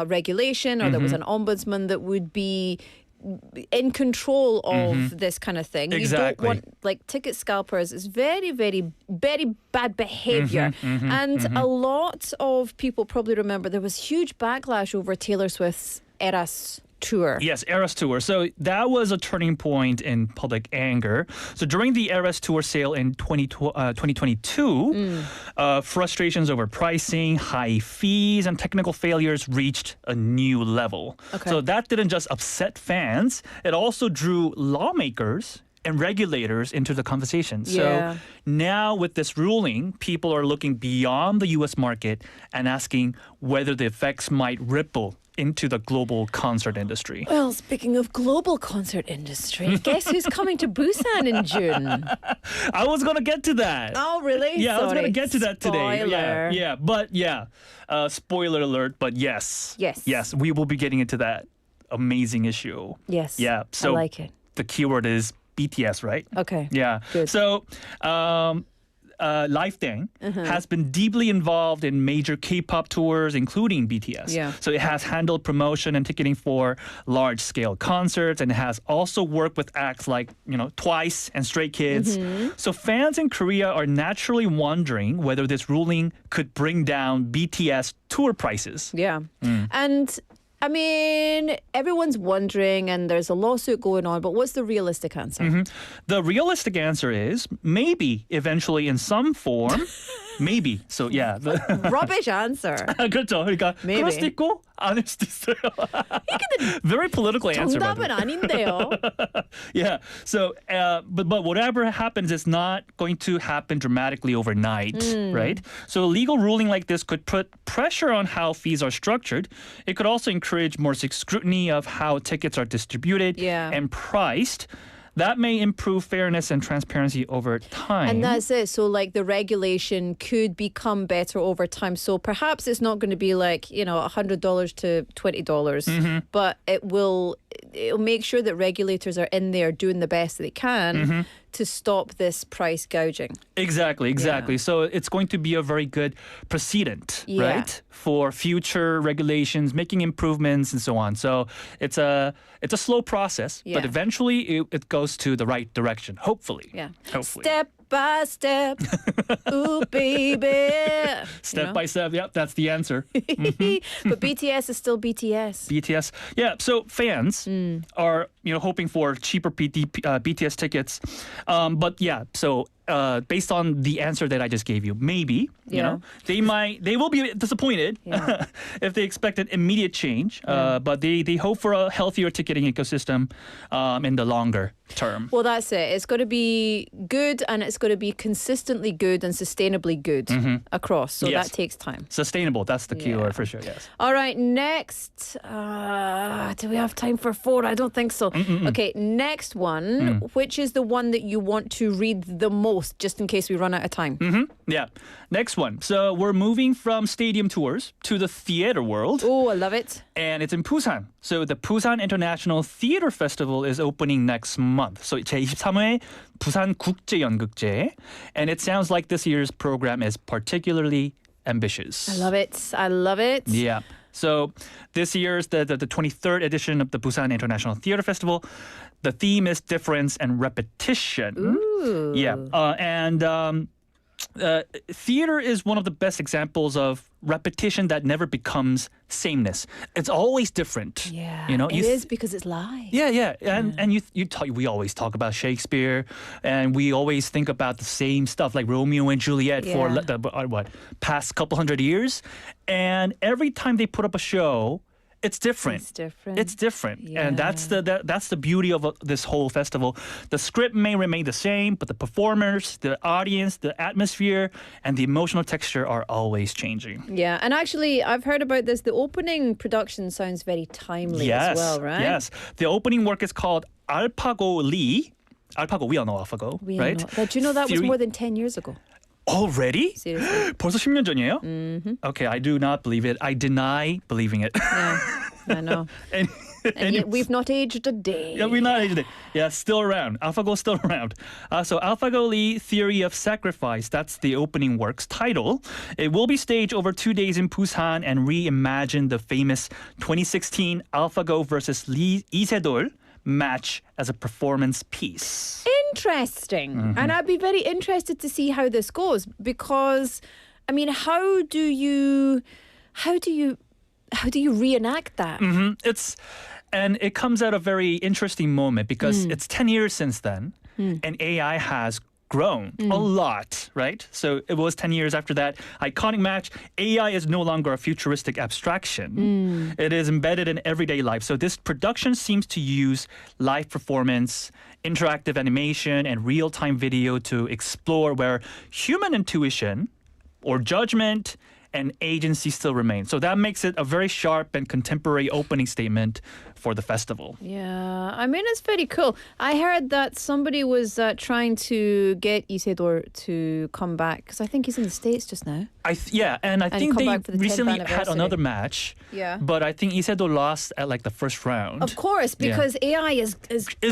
regulation or there was an ombudsman that would be in control of this kind of thing. You don't Exactly. want, like, ticket scalpers. It's very, very, very bad behavior. And a lot of people probably remember there was huge backlash over Taylor Swift's Eras tour. Yes, Eras Tour. So that was a turning point in public anger. So during the Eras Tour sale in 2022, frustrations over pricing, high fees, and technical failures reached a new level. Okay. So that didn't just upset fans, it also drew lawmakers and regulators into the conversation. Yeah. So now with this ruling, people are looking beyond the US market and asking whether the effects might ripple into the global concert industry. Well, speaking of global concert industry, guess who's coming to Busan in June? I was going to get to that. Oh, really? Yeah, I was going to Sorry. get to that today. Spoiler. Yeah, but spoiler alert, but yes. Yes. We will be getting into that amazing issue. Yes. Yeah, so I like it. the keyword is BTS, right? Okay. Yeah. Good. So, Lifetime has been deeply involved in major K-pop tours, including BTS. Yeah. So it has handled promotion and ticketing for large-scale concerts, and it has also worked with acts like Twice and Stray Kids. So fans in Korea are naturally wondering whether this ruling could bring down BTS tour prices. Yeah. And I mean, everyone's wondering, and there's a lawsuit going on, but what's the realistic answer? The realistic answer is maybe eventually in some form. Maybe. So yeah. Rubbish answer. 그렇죠. 그러니까 Maybe. 그럴 수도 있고 아닐 수도 있어요. Very political answer. by the 정답은 way. 아닌데요. Yeah. So, but whatever happens, it's not going to happen dramatically overnight, right? So, a legal ruling like this could put pressure on how fees are structured. It could also encourage more scrutiny of how tickets are distributed and priced. That may improve fairness and transparency over time. And that's it. So, like, the regulation could become better over time. So, perhaps it's not going to be like, $100 to $20, but it'll make sure that regulators are in there doing the best that they can to stop this price gouging. Exactly. So it's going to be a very good precedent, right, for future regulations, making improvements and so on. So it's a slow process, but eventually it goes to the right direction, hopefully. Yeah. Hopefully. Step by step. Ooh, baby. Step by step. Yep, that's the answer. But BTS is still BTS. BTS. Yeah, so fans are hoping for cheaper BTS tickets. But yeah, so based on the answer that I just gave you, maybe they will be disappointed if they expect an immediate change. But they hope for a healthier ticketing ecosystem in the longer term. Well, that's it. It's got to be good, and it's got to be consistently good and sustainably good across. So that takes time. Sustainable. That's the key word for sure. Yes. All right. Next, do we have time for 4? I don't think so. Okay. Next one, which is the one that you want to read the most, just in case we run out of time. Yeah. Next one. So we're moving from stadium tours to the theater world. Oh, I love it. And it's in Busan. So the Busan International Theater Festival is opening next month. So 제23회 부산 국제연극제. And it sounds like this year's program is particularly ambitious. I love it. Yeah. So this year's the 23rd edition of the Busan International Theater Festival. The theme is difference and repetition. Ooh. Yeah. Theater is one of the best examples of repetition that never becomes sameness. It's always different. Yeah, it is because it's live. Yeah. And we always talk about Shakespeare, and we always think about the same stuff like Romeo and Juliet for the past couple hundred years. And every time they put up a show, it's different. Yeah. And that's the beauty of this whole festival. The script may remain the same, but the performers, the audience, the atmosphere, and the emotional texture are always changing. Yeah, and actually, I've heard about this. The opening production sounds very timely as well, right? Yes. The opening work is called Alpago Lee. Alpago, we all know Alpago, right? But you know that was more than 10 years ago. Already? Seriously. 벌써 10년 전이에요? Okay, I do not believe it. I deny believing it. Yeah, I know. And yet we've not aged a day. Yeah, we've not aged a day. Yeah, still around. AlphaGo's still around. So AlphaGo Lee Theory of Sacrifice, that's the opening work's title. It will be staged over 2 days in Busan and reimagine the famous 2016 AlphaGo versus Lee Isedol match as a performance piece. Interesting. And I'd be very interested to see how this goes, because I mean, how do you reenact that? And it comes at a very interesting moment because it's 10 years since then, and AI has grown a lot, right? So it was 10 years after that iconic match. AI is no longer a futuristic abstraction. It is embedded in everyday life. So this production seems to use live performance, interactive animation, and real-time video to explore where human intuition or judgment and agency still remain. So that makes it a very sharp and contemporary opening statement for the festival. Yeah, I mean, it's very cool. I heard that somebody was trying to get Isidore to come back because I think he's in the States just now. I think come they back for the 10th recently had anniversary. another match. Yeah. But I think Isidore lost at like the first round. Of course, because AI is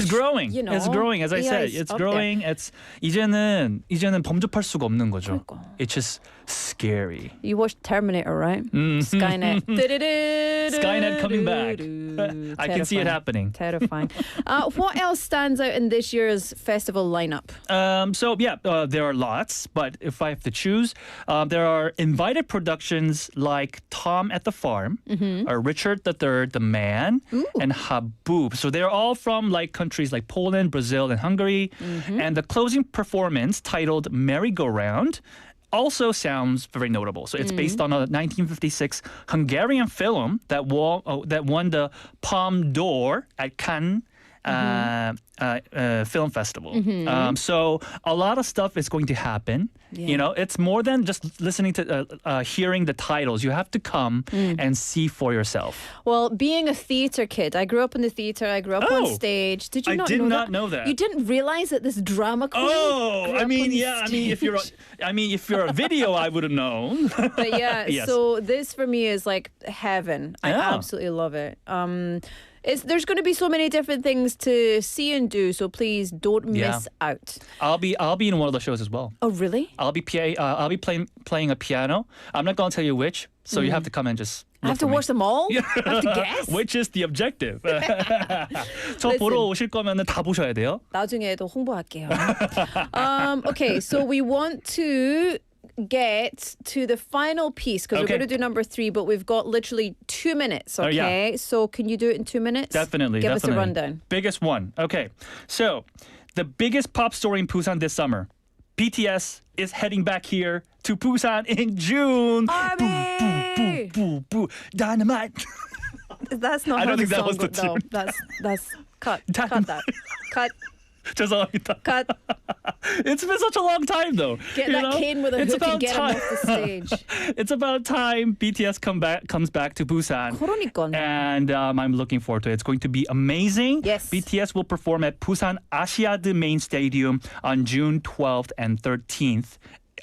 growing. You know, it's growing. As I AI said, is it's up growing. It's 이제는 범접할 수가 없는 거죠. 그러니까. It's just scary. You watched Terminator, right? Skynet. Skynet coming back. I can see it happening. Terrifying. What else stands out in this year's festival lineup? There are lots, but if I have to choose, there are invited productions like Tom at the Farm, Richard III, The Man, and Haboob. So they're all from like countries like Poland, Brazil, and Hungary. And the closing performance titled Merry Go Round also sounds very notable. So it's based on a 1956 Hungarian film that won the Palme d'Or at Cannes Film Festival. So a lot of stuff is going to happen. Yeah. You know, it's more than just listening to hearing the titles. You have to come and see for yourself. Well, being a theatre kid, I grew up in the theatre. I grew up on stage. Did you I not did know not that? know that. You didn't realize that this drama queen. grew up on if you're a video, I would have known. But yeah, Yes. so this for me is like heaven. I Yeah. absolutely love it. There's going to be so many different things to see and do, so please don't miss out. I'll be in one of the shows as well. Oh, really? I'll be playing a piano. I'm not going to tell you which, so you have to come and just. I have to watch them all? I have to guess? Which is the objective. 저 Listen. 보러 오실 거면은 다 보셔야 돼요. 나중에도 홍보할게요. Okay, so we want to get to the final piece because we're Okay. going to do number 3, but we've got literally 2 minutes, Oh, yeah. okay? So can you do it in 2 minutes? Definitely. Give us a definitely. rundown. Biggest one. Okay. So, the biggest pop story in Busan this summer. BTS is heading back here to Busan in June. Army! Boo, boo, boo. Dynamite. That's not I how don't the think that song was the goes. No, tune. that's cut Dynamite. that. Cut. 죄송합니다. Cut. It's been such a long time, though. Get you that know? cane with a It's hook and about get him time. off the stage. It's about time BTS comes back to Busan. 그러니까. And I'm looking forward to it. It's going to be amazing. Yes. BTS will perform at Busan Asiad Main Stadium on June 12th and 13th.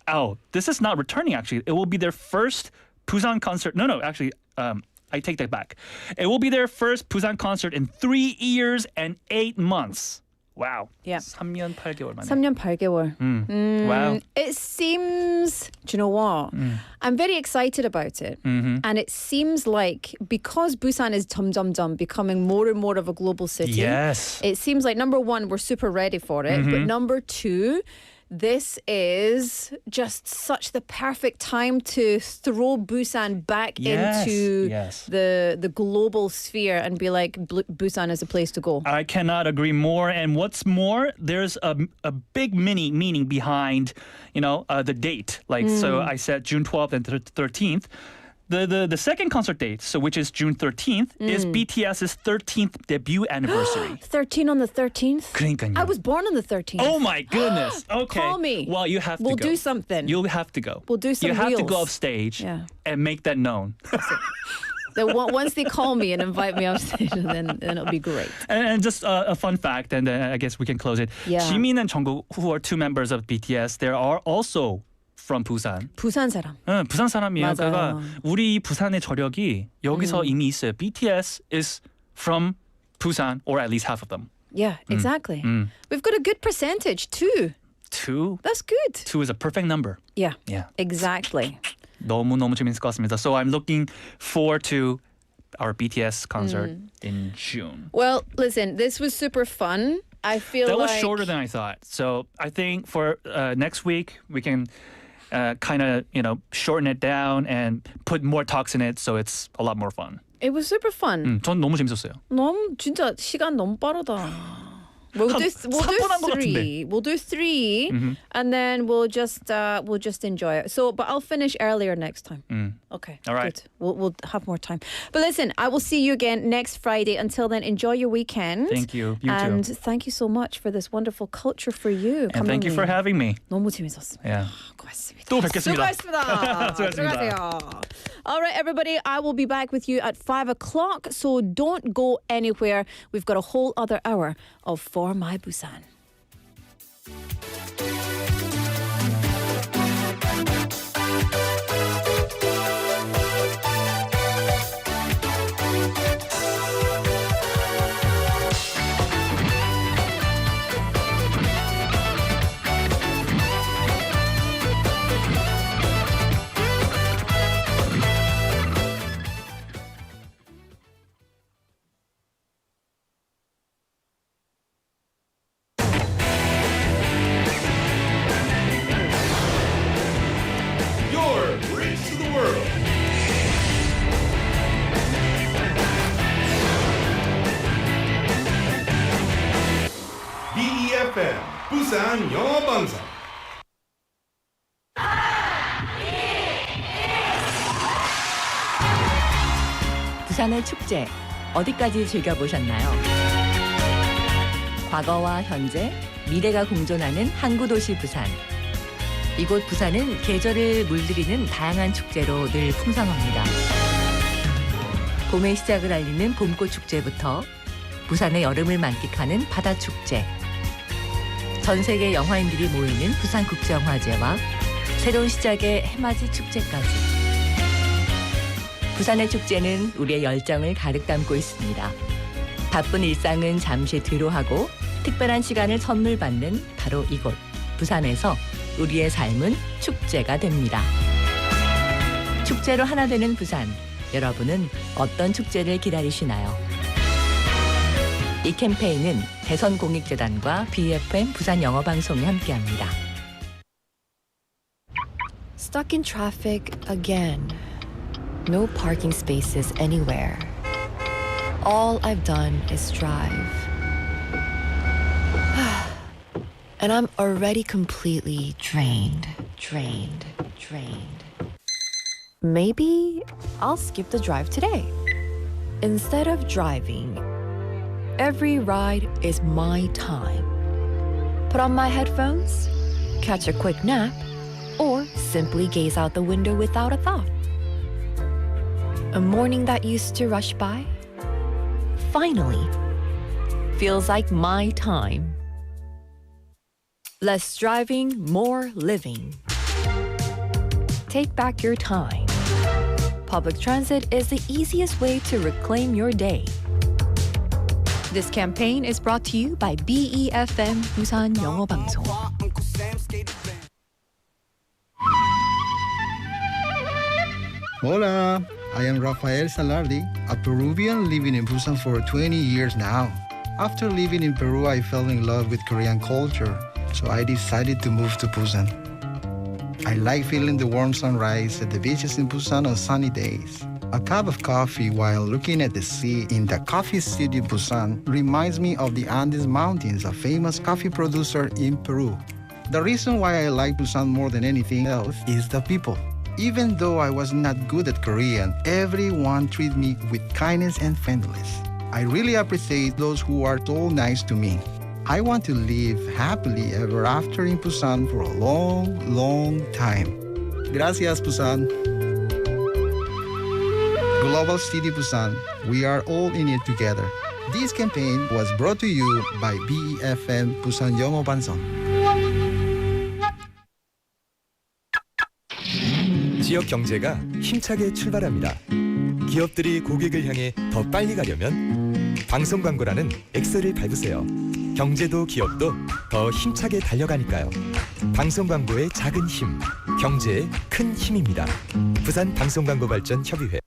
Oh, this is not returning, actually. It will be their first Busan concert. No, actually, I take that back. It will be their first Busan concert in 3 years and 8 months. Wow. Yeah. 3년 8개월 만에. 3년 8개월. Wow. It seems, do you know what? I'm very excited about it. And it seems like because Busan is 점점점 becoming more and more of a global city, Yes. it seems like number 1, we're super ready for it. But number 2, this is just such the perfect time to throw Busan back Yes, into yes. the global sphere and be like, Busan is a place to go. I cannot agree more. And what's more, there's a big meaning behind, the date. Like, so I said June 12th and 13th. The second concert date, so which is June 13th, is BTS's 13th debut anniversary. 13 on the 13th? 그러니까요. I was born on the 13th. Oh my goodness. Okay. Call me. Well, you have to We'll go. do something. You'll have to go. We'll do some You have to go reels. off stage Yeah. and make that known. Once they call me and invite me off stage, then it'll be great. And just a fun fact, and I guess we can close it. Yeah. Jimin and Jungkook, who are 2 members of BTS, they are also from Busan. 부산 사람. 응, 부산 사람이에요. 맞아요. 그러니까 우리 부산의 저력이 여기서 이미 있어요. BTS is from Busan, or at least half of them. Yeah, exactly. We've got a good percentage too. 2. That's good. 2 is a perfect number. Yeah, Yeah. exactly. 너무너무 재밌을 것 같습니다. So I'm looking forward to our BTS concert in June. Well, listen, this was super fun. I feel That was like shorter than I thought. So I think for next week we can kind of, shorten it down and put more talks in it so it's a lot more fun. It was super fun. 전 너무 재밌었어요. 너무 진짜 시간 너무 빠르다. We'll do 3. We'll do 3, and then we'll just enjoy it. So, but I'll finish earlier next time. Okay. All right. Good. We'll have more time. But listen, I will see you again next Friday. Until then, enjoy your weekend. Thank you. You and too. thank you so much for this wonderful culture for you. And thank you for having me. 너무 재밌었습니다. Yeah. 고맙습니다. 또 뵙겠습니다. 수고하셨습니다. 들어가세요. All right, everybody. I will be back with you at 5 o'clock. So don't go anywhere. We've got a whole other hour of For My Busan. Your bridge to the world. BEFM 부산 영어방송. 부산의 축제 어디까지 즐겨보셨나요? 과거와 현재, 미래가 공존하는 항구 도시 부산. 이곳 부산은 계절을 물들이는 다양한 축제로 늘 풍성합니다. 봄의 시작을 알리는 봄꽃 축제부터 부산의 여름을 만끽하는 바다 축제, 전 세계 영화인들이 모이는 부산국제영화제와 새로운 시작의 해맞이 축제까지. 부산의 축제는 우리의 열정을 가득 담고 있습니다. 바쁜 일상은 잠시 뒤로하고 특별한 시간을 선물 받는 바로 이곳 부산에서 우리의 삶은 축제가 됩니다. 축제로 하나 되는 부산, 여러분은 어떤 축제를 기다리시나요? 이 캠페인은 대선공익재단과 BFM 부산영어방송이 함께합니다. Stuck in traffic again. No parking spaces anywhere. All I've done is drive. And I'm already completely drained. Maybe I'll skip the drive today. Instead of driving, every ride is my time. Put on my headphones, catch a quick nap, or simply gaze out the window without a thought. A morning that used to rush by finally feels like my time. Less driving, more living. Take back your time. Public transit is the easiest way to reclaim your day. This campaign is brought to you by BEFM 부산 영어방송. Hola, I am Rafael Salardi, a Peruvian living in Busan for 20 years now. After living in Peru, I fell in love with Korean culture, so I decided to move to Busan. I like feeling the warm sunrise at the beaches in Busan on sunny days. A cup of coffee while looking at the sea in the coffee city Busan reminds me of the Andes Mountains, a famous coffee producer in Peru. The reason why I like Busan more than anything else is the people. Even though I was not good at Korean, everyone treated me with kindness and friendliness. I really appreciate those who are so nice to me. I want to live happily ever after in Busan for a long, long time. Gracias, Busan. Global City Busan, we are all in it together. This campaign was brought to you by BEFM 부산 영어방송. 지역 경제가 힘차게 출발합니다. 기업들이 고객을 향해 더 빨리 가려면 방송 광고라는 엑셀을 밟으세요. 경제도 기업도 더 힘차게 달려가니까요. 방송 광고의 작은 힘, 경제의 큰 힘입니다. 부산 방송광고발전협의회.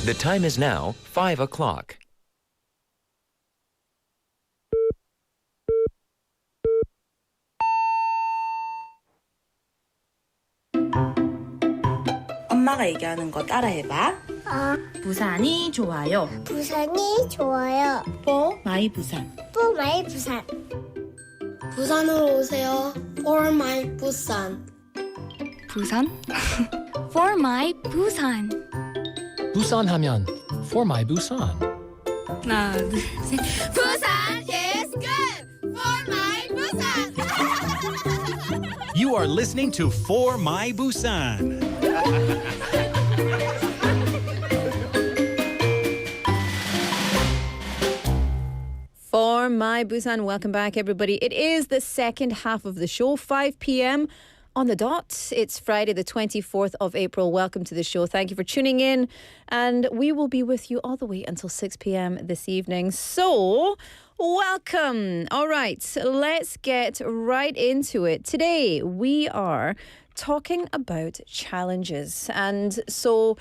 The time is now 5 o'clock. 엄마가 얘기하는 거 따라해봐. 부산이 좋아요. 부산이 좋아요. For my 부산. For my 부산. 부산으로 오세요. For my 부산. 부산? For my 부산. 부산 하면 For my Busan. 하나, 둘, 셋. 부산 is good. For my 부산. You are listening to For My Busan. For my Busan, welcome back, everybody. It is the second half of the show, 5 p.m. on the dot. It's Friday, the 24th of April. Welcome to the show. Thank you for tuning in. And we will be with you all the way until 6 p.m. this evening. So, welcome. All right, let's get right into it. Today, we are talking about challenges. And so,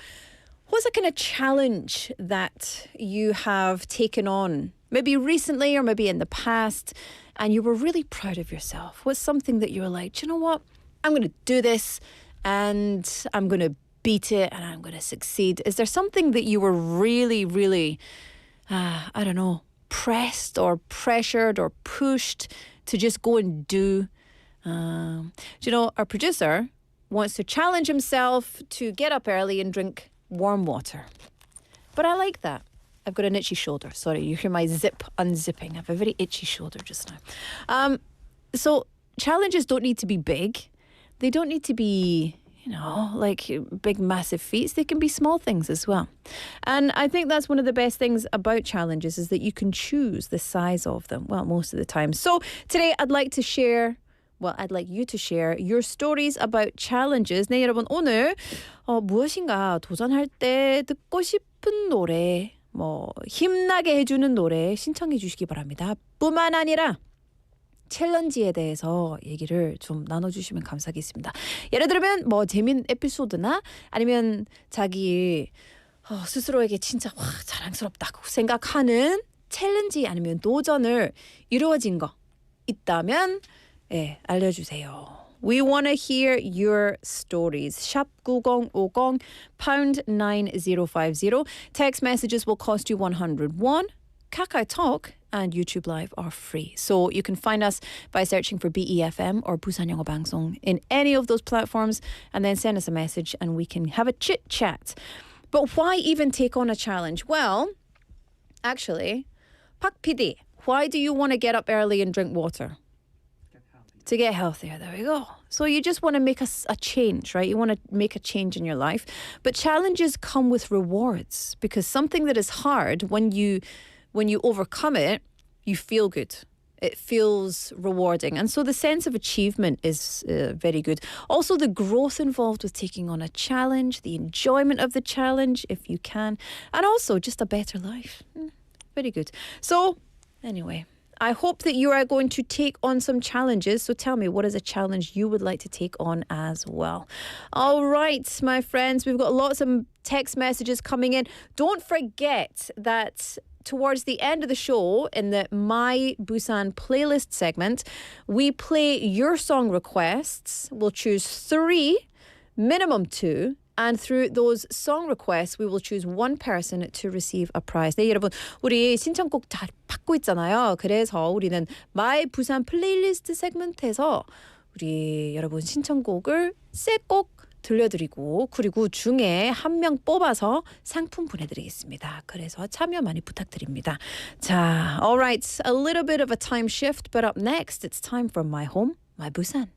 what's a kind of challenge that you have taken on? Maybe recently or maybe in the past, and you were really proud of yourself. What's something that you were like, do you know what? I'm going to do this and I'm going to beat it and I'm going to succeed. Is there something that you were really, really, I don't know, pressed or pressured or pushed to just go and do? Do you know, our producer wants to challenge himself to get up early and drink warm water. But I like that. I've got an itchy shoulder. Sorry, you hear my zip unzipping. I have a very itchy shoulder just now. So challenges don't need to be big. They don't need to be, you know, like big, massive feats. They can be small things as well. And I think that's one of the best things about challenges is that you can choose the size of them. Well, most of the time. So today I'd like you to share your stories about challenges. 네, 여러분, 오늘 무엇인가 도전할 때 듣고 싶은 노래, 힘나게 해주는 노래 신청해 주시기 바랍니다. 뿐만 아니라 챌린지에 대해서 얘기를 좀 나눠주시면 감사하겠습니다. 예를 들면 재미있는 에피소드나 아니면 자기 스스로에게 진짜 자랑스럽다고 생각하는 챌린지 아니면 도전을 이루어진 거 있다면 알려주세요. We want to hear your stories. 샵 9050 pound 9050. Text messages will cost you 100 won. Kakao Talk and YouTube Live are free. So you can find us by searching for BEFM or 부산영어방송 in any of those platforms and then send us a message and we can have a chit chat. But why even take on a challenge? Well, actually, Pak PD, why do you want to get up early and drink water? To get healthier. There we go. So you just want to make a change, right? You want to make a change in your life. But challenges come with rewards because something that is hard, when you overcome it, you feel good. It feels rewarding. And so the sense of achievement is very good. Also, the growth involved with taking on a challenge, the enjoyment of the challenge, if you can, and also just a better life. Very good. So, anyway, I hope that you are going to take on some challenges. So tell me, what is a challenge you would like to take on as well? All right, my friends, we've got lots of text messages coming in. Don't forget that towards the end of the show, in the My Busan playlist segment, we play your song requests. We'll choose 3, minimum 2. And through those song requests, we will choose one person to receive a prize. 네, 여러분, 우리 신청곡 다 받고 있잖아요. 그래서 우리는 My 부산 플레이리스트 세그먼트에서 우리 여러분 신청곡을 세 곡 들려드리고 그리고 중에 한 명 뽑아서 상품 보내드리겠습니다. 그래서 참여 많이 부탁드립니다. 자, all right, a little bit of a time shift, but up next, it's time for My Home, My Busan.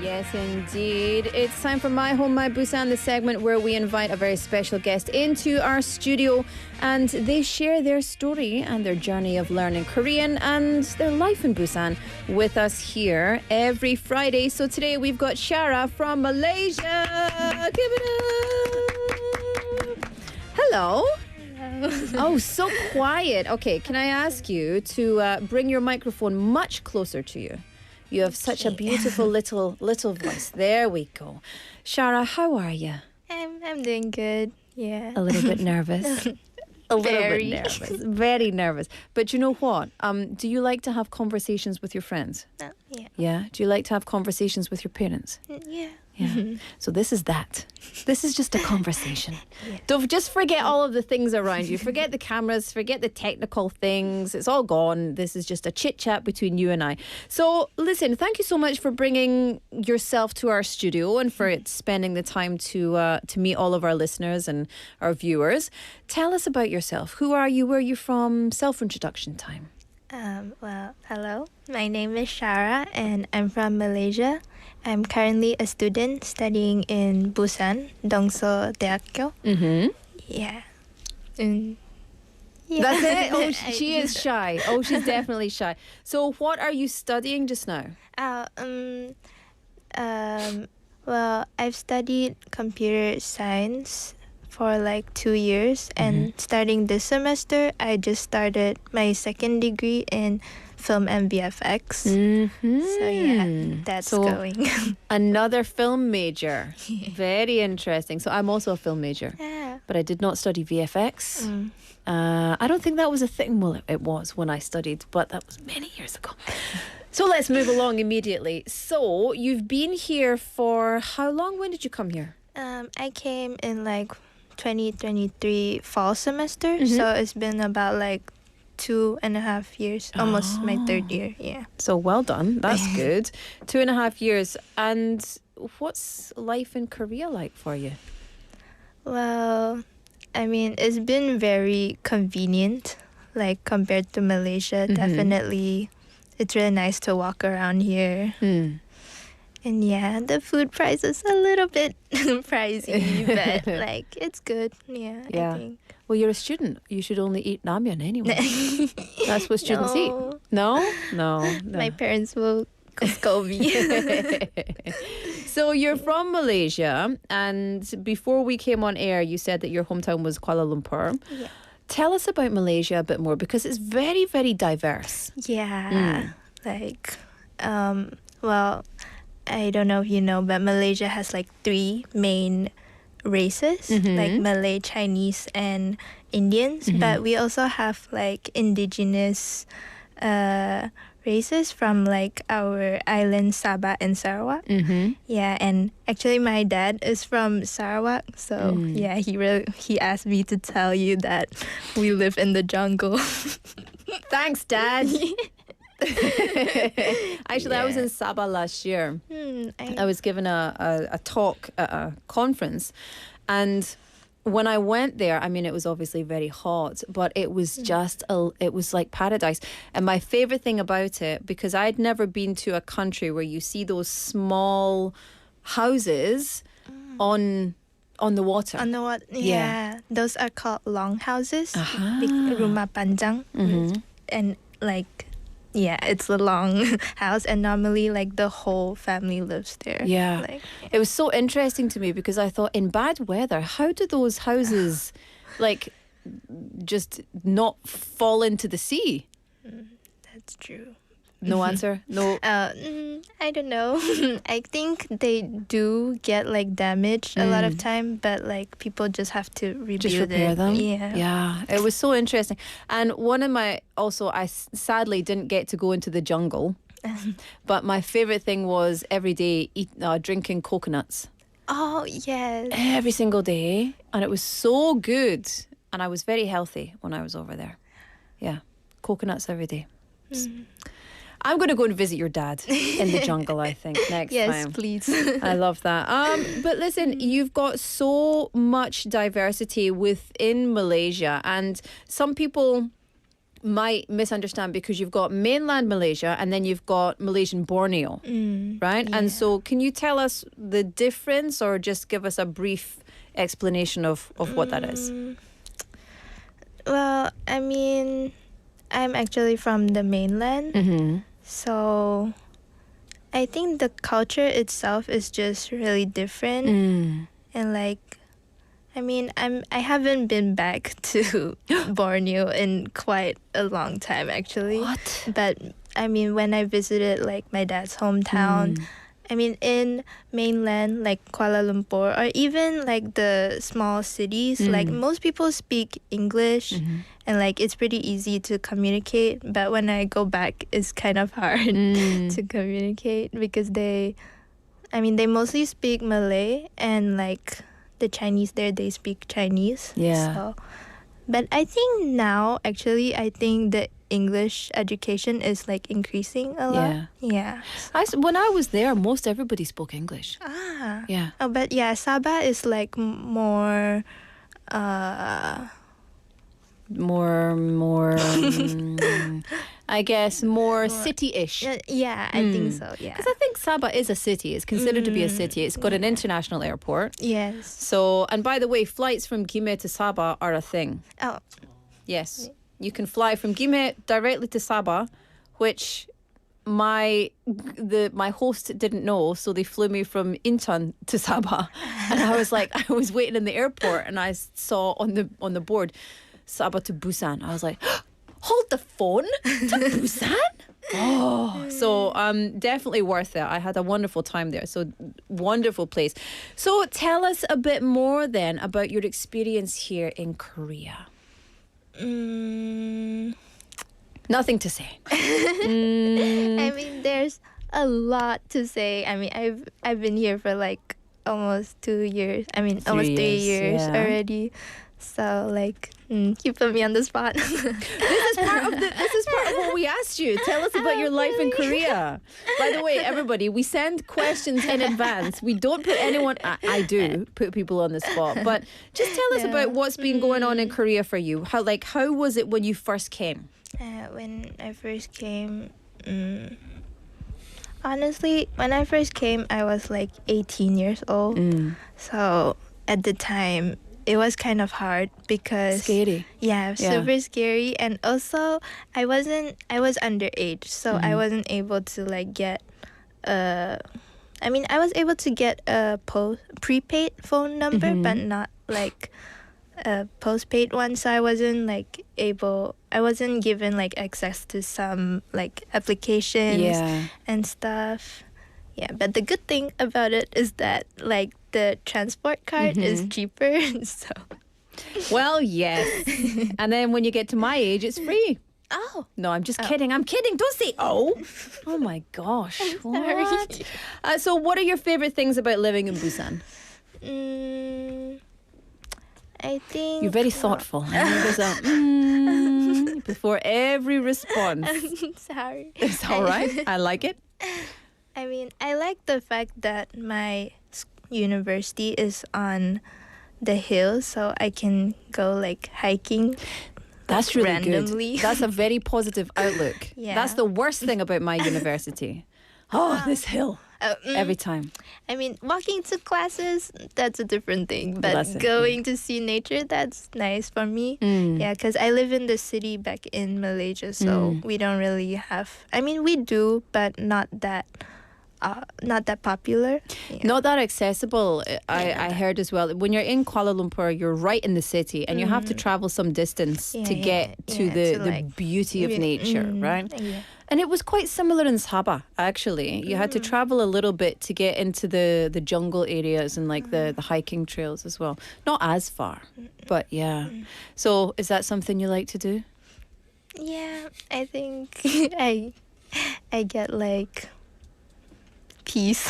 Yes, indeed. It's time for My Home, My Busan, the segment where we invite a very special guest into our studio and they share their story and their journey of learning Korean and their life in Busan with us here every Friday. So today we've got Shara from Malaysia. Give it up. Hello. Oh, so quiet. Okay, can I ask you to bring your microphone much closer to you? You have such a beautiful little voice. There we go. Shara, how are you? I'm doing good. Yeah. A little bit nervous. A little Very. bit nervous. Very nervous. But you know what? Do you like to have conversations with your friends? Yeah. Yeah. Do you like to have conversations with your parents? Yeah. Yeah. So this is that. This is just a conversation. Don't just forget all of the things around you. Forget the cameras, forget the technical things. It's all gone. This is just a chit chat between you and I. So listen, thank you so much for bringing yourself to our studio and for spending the time to meet all of our listeners and our viewers. Tell us about yourself. Who are you? Where are you from? Self-introduction time. Well, hello. My name is Shara and I'm from Malaysia. I'm currently a student studying in Busan, Dongso 대학교. Mm-hmm. Yeah. That's it? Oh, she is shy. Oh, she's definitely shy. So what are you studying just now? Well, I've studied computer science for like 2 years, and starting this semester, I just started my second degree in film and VFX. So yeah, that's going. Another film major. Very interesting. So I'm also a film major, Yeah. but I did not study VFX. I don't think that was a thing. Well, it was when I studied, but that was many years ago. So let's move along immediately. So you've been here for how long? When did you come here? I came in like 2023 fall semester, so it's been about like 2.5 years, almost my third year. Yeah. So well done. That's good. 2.5 years. And what's life in Korea like for you? Well, I mean, it's been very convenient, like compared to Malaysia. Definitely, it's really nice to walk around here. And yeah, the food price is a little bit pricey, but like it's good. Yeah, I think. Well, you're a student. You should only eat ramyun anyway. That's what students eat. No? No. My parents will scold me. So you're from Malaysia, and before we came on air, you said that your hometown was Kuala Lumpur. Yeah. Tell us about Malaysia a bit more, because it's very, very diverse. Yeah. Like, well, I don't know if you know, but Malaysia has like 3 main races, like Malay, Chinese, and Indians. But we also have like indigenous races from like our island Sabah and Sarawak. Yeah, and actually my dad is from Sarawak, so yeah, he asked me to tell you that we live in the jungle. Thanks, Dad. Actually, I was in Sabah last year. I was given a talk at a conference, and when I went there, I mean, it was obviously very hot, but it was just it was like paradise. And my favorite thing about it, because I'd never been to a country where you see those small houses on the water. On the water, yeah. Those are called longhouses, rumah panjang, and like. Yeah, it's a long house, and normally like the whole family lives there. Yeah. Like, It was so interesting to me, because I thought, in bad weather, how do those houses like just not fall into the sea? that's true. No answer? No. I don't know. I think they do get like damaged a lot of time, but like people just have to rebuild Just repair them? Yeah. Yeah. It was so interesting. And one of my, also, I sadly didn't get to go into the jungle, but my favorite thing was every day drinking coconuts. Oh, yes. Every single day. And it was so good. And I was very healthy when I was over there. Yeah. Coconuts every day. I'm going to go and visit your dad in the jungle, I think, next time. Yes, please. I love that. But listen, you've got so much diversity within Malaysia, and some people might misunderstand, because you've got mainland Malaysia and then you've got Malaysian Borneo, right? And so can you tell us the difference, or just give us a brief explanation of what that is? Well, I mean, I'm actually from the mainland. So I think the culture itself is just really different. And like, I mean, I haven't been back to Borneo in quite a long time actually. What? But I mean, when I visited like my dad's hometown, I mean, in mainland like Kuala Lumpur or even like the small cities, like most people speak English and like it's pretty easy to communicate. But when I go back, it's kind of hard to communicate because they mostly speak Malay and like the Chinese there, they speak Chinese. Yeah. So, but I think now, actually, I think the English education is like increasing a lot. Yeah. When I was there, most everybody spoke English. Ah. Yeah. Oh, but yeah, Sabah is like more. I guess more city-ish. Yeah, I think so. Yeah. Because I think Sabah is a city. It's considered to be a city. It's got an international airport. Yes. So, and by the way, flights from Gimhae to Sabah are a thing. Oh. Yes. You can fly from Gimhae directly to Sabah, which my host didn't know, so they flew me from Incheon to Sabah. And I was waiting in the airport and I saw on the board Sabah to Busan. I was like, hold the phone to Busan? Oh, so definitely worth it. I had a wonderful time there. So wonderful place. So tell us a bit more then about your experience here in Korea. Nothing to say. I mean, there's a lot to say. I mean, I've been here for like almost 2 years. I mean, almost 3 years already. So like, you put me on the spot. This is part of what we asked you. Tell us about your life in Korea. By the way, everybody, we send questions in advance. We don't put anyone. I do put people on the spot, but just tell us about what's been going on in Korea for you. How was it when you first came? When I first came, honestly, when I first came, I was like 18 years old. So at the time, it was kind of hard because scary. Yeah, super scary, and also I was underage, so I wasn't able to like get I was able to get a prepaid phone number, but not like a postpaid one. So I wasn't given like access to some like applications and stuff. Yeah, but the good thing about it is that like the transport card is cheaper. So, well, yes. And then when you get to my age, it's free. Oh. No, I'm just kidding. I'm kidding. Don't say oh. Oh my gosh. What? So what are your favorite things about living in Busan? I think you're very thoughtful. There's a before every response. Sorry. It's all right. I like it. I mean, I like the fact that my university is on the hill, so I can go like hiking. That's really randomly. good. That's a very positive outlook. Yeah. That's the worst thing about my university. Oh, this hill. Every time. I mean, walking to classes, that's a different thing. But going to see nature, that's nice for me. Yeah, because I live in the city back in Malaysia, so we don't really have... I mean, we do, but not that popular. Yeah. Not that accessible, I heard as well. When you're in Kuala Lumpur, you're right in the city and you have to travel some distance to get to the beauty of nature, right? Yeah. And it was quite similar in Sabah, actually. You had to travel a little bit to get into the jungle areas and like the hiking trails as well. Not as far, but yeah. So is that something you like to do? Yeah, I think I get like... peace.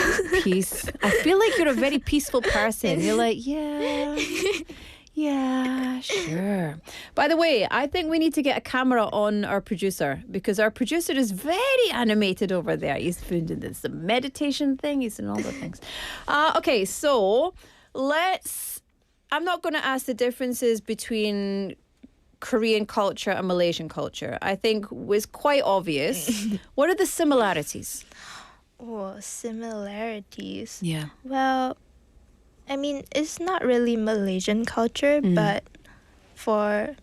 I feel like you're a very peaceful person. You're like, yeah, sure. By the way, I think we need to get a camera on our producer because our producer is very animated over there. He's doing this meditation thing. He's doing all the things. Okay, so I'm not going to ask the differences between Korean culture and Malaysian culture. I think it's quite obvious. What are the similarities? Oh, similarities. Yeah. Well, I mean, it's not really Malaysian culture, but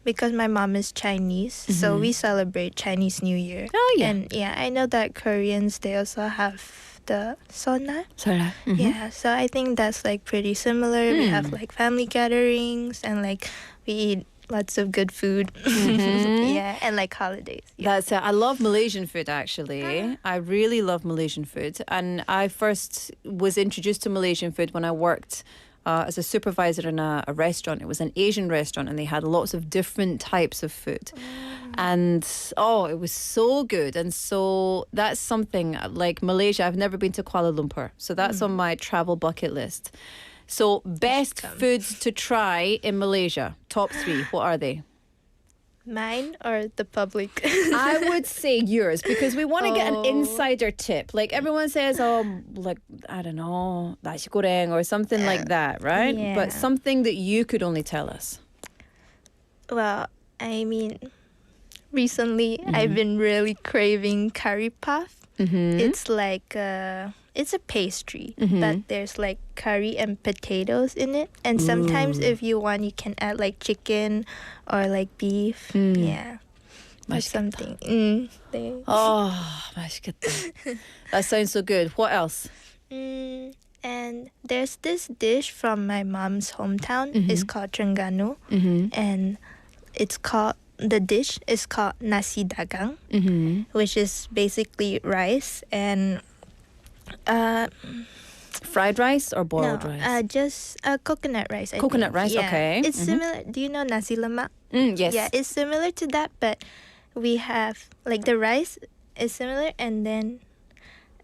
because my mom is Chinese, so we celebrate Chinese New Year. Oh, yeah. And yeah, I know that Koreans, they also have the Sona. 설날. Yeah, so I think that's like pretty similar. We have like family gatherings and like we eat lots of good food. Yeah, and like holidays. That's it. I love Malaysian food actually. I really love Malaysian food. And I first was introduced to Malaysian food when I worked as a supervisor in a restaurant. It was an Asian restaurant and they had lots of different types of food. And it was so good. And so that's something like Malaysia. I've never been to Kuala Lumpur. So that's on my travel bucket list. So best foods to try in Malaysia. Top 3. What are they? Mine or the public? I would say yours because we want to get an insider tip. Like everyone says, like, I don't know, nasi goreng or something like that, right? Yeah. But something that you could only tell us. Well, I mean, recently I've been really craving curry puff. It's like it's a pastry, but there's like curry and potatoes in it. And sometimes if you want, you can add like chicken or like beef. Yeah. Or something. 맛있겠다. That sounds so good. What else? And there's this dish from my mom's hometown. It's called Terengganu. And the dish is called nasi dagang, which is basically rice and fried rice or boiled rice? Just coconut rice. Coconut rice, yeah. okay. It's similar. Do you know nasi lemak? Yes. Yeah, it's similar to that, but we have like the rice is similar, and then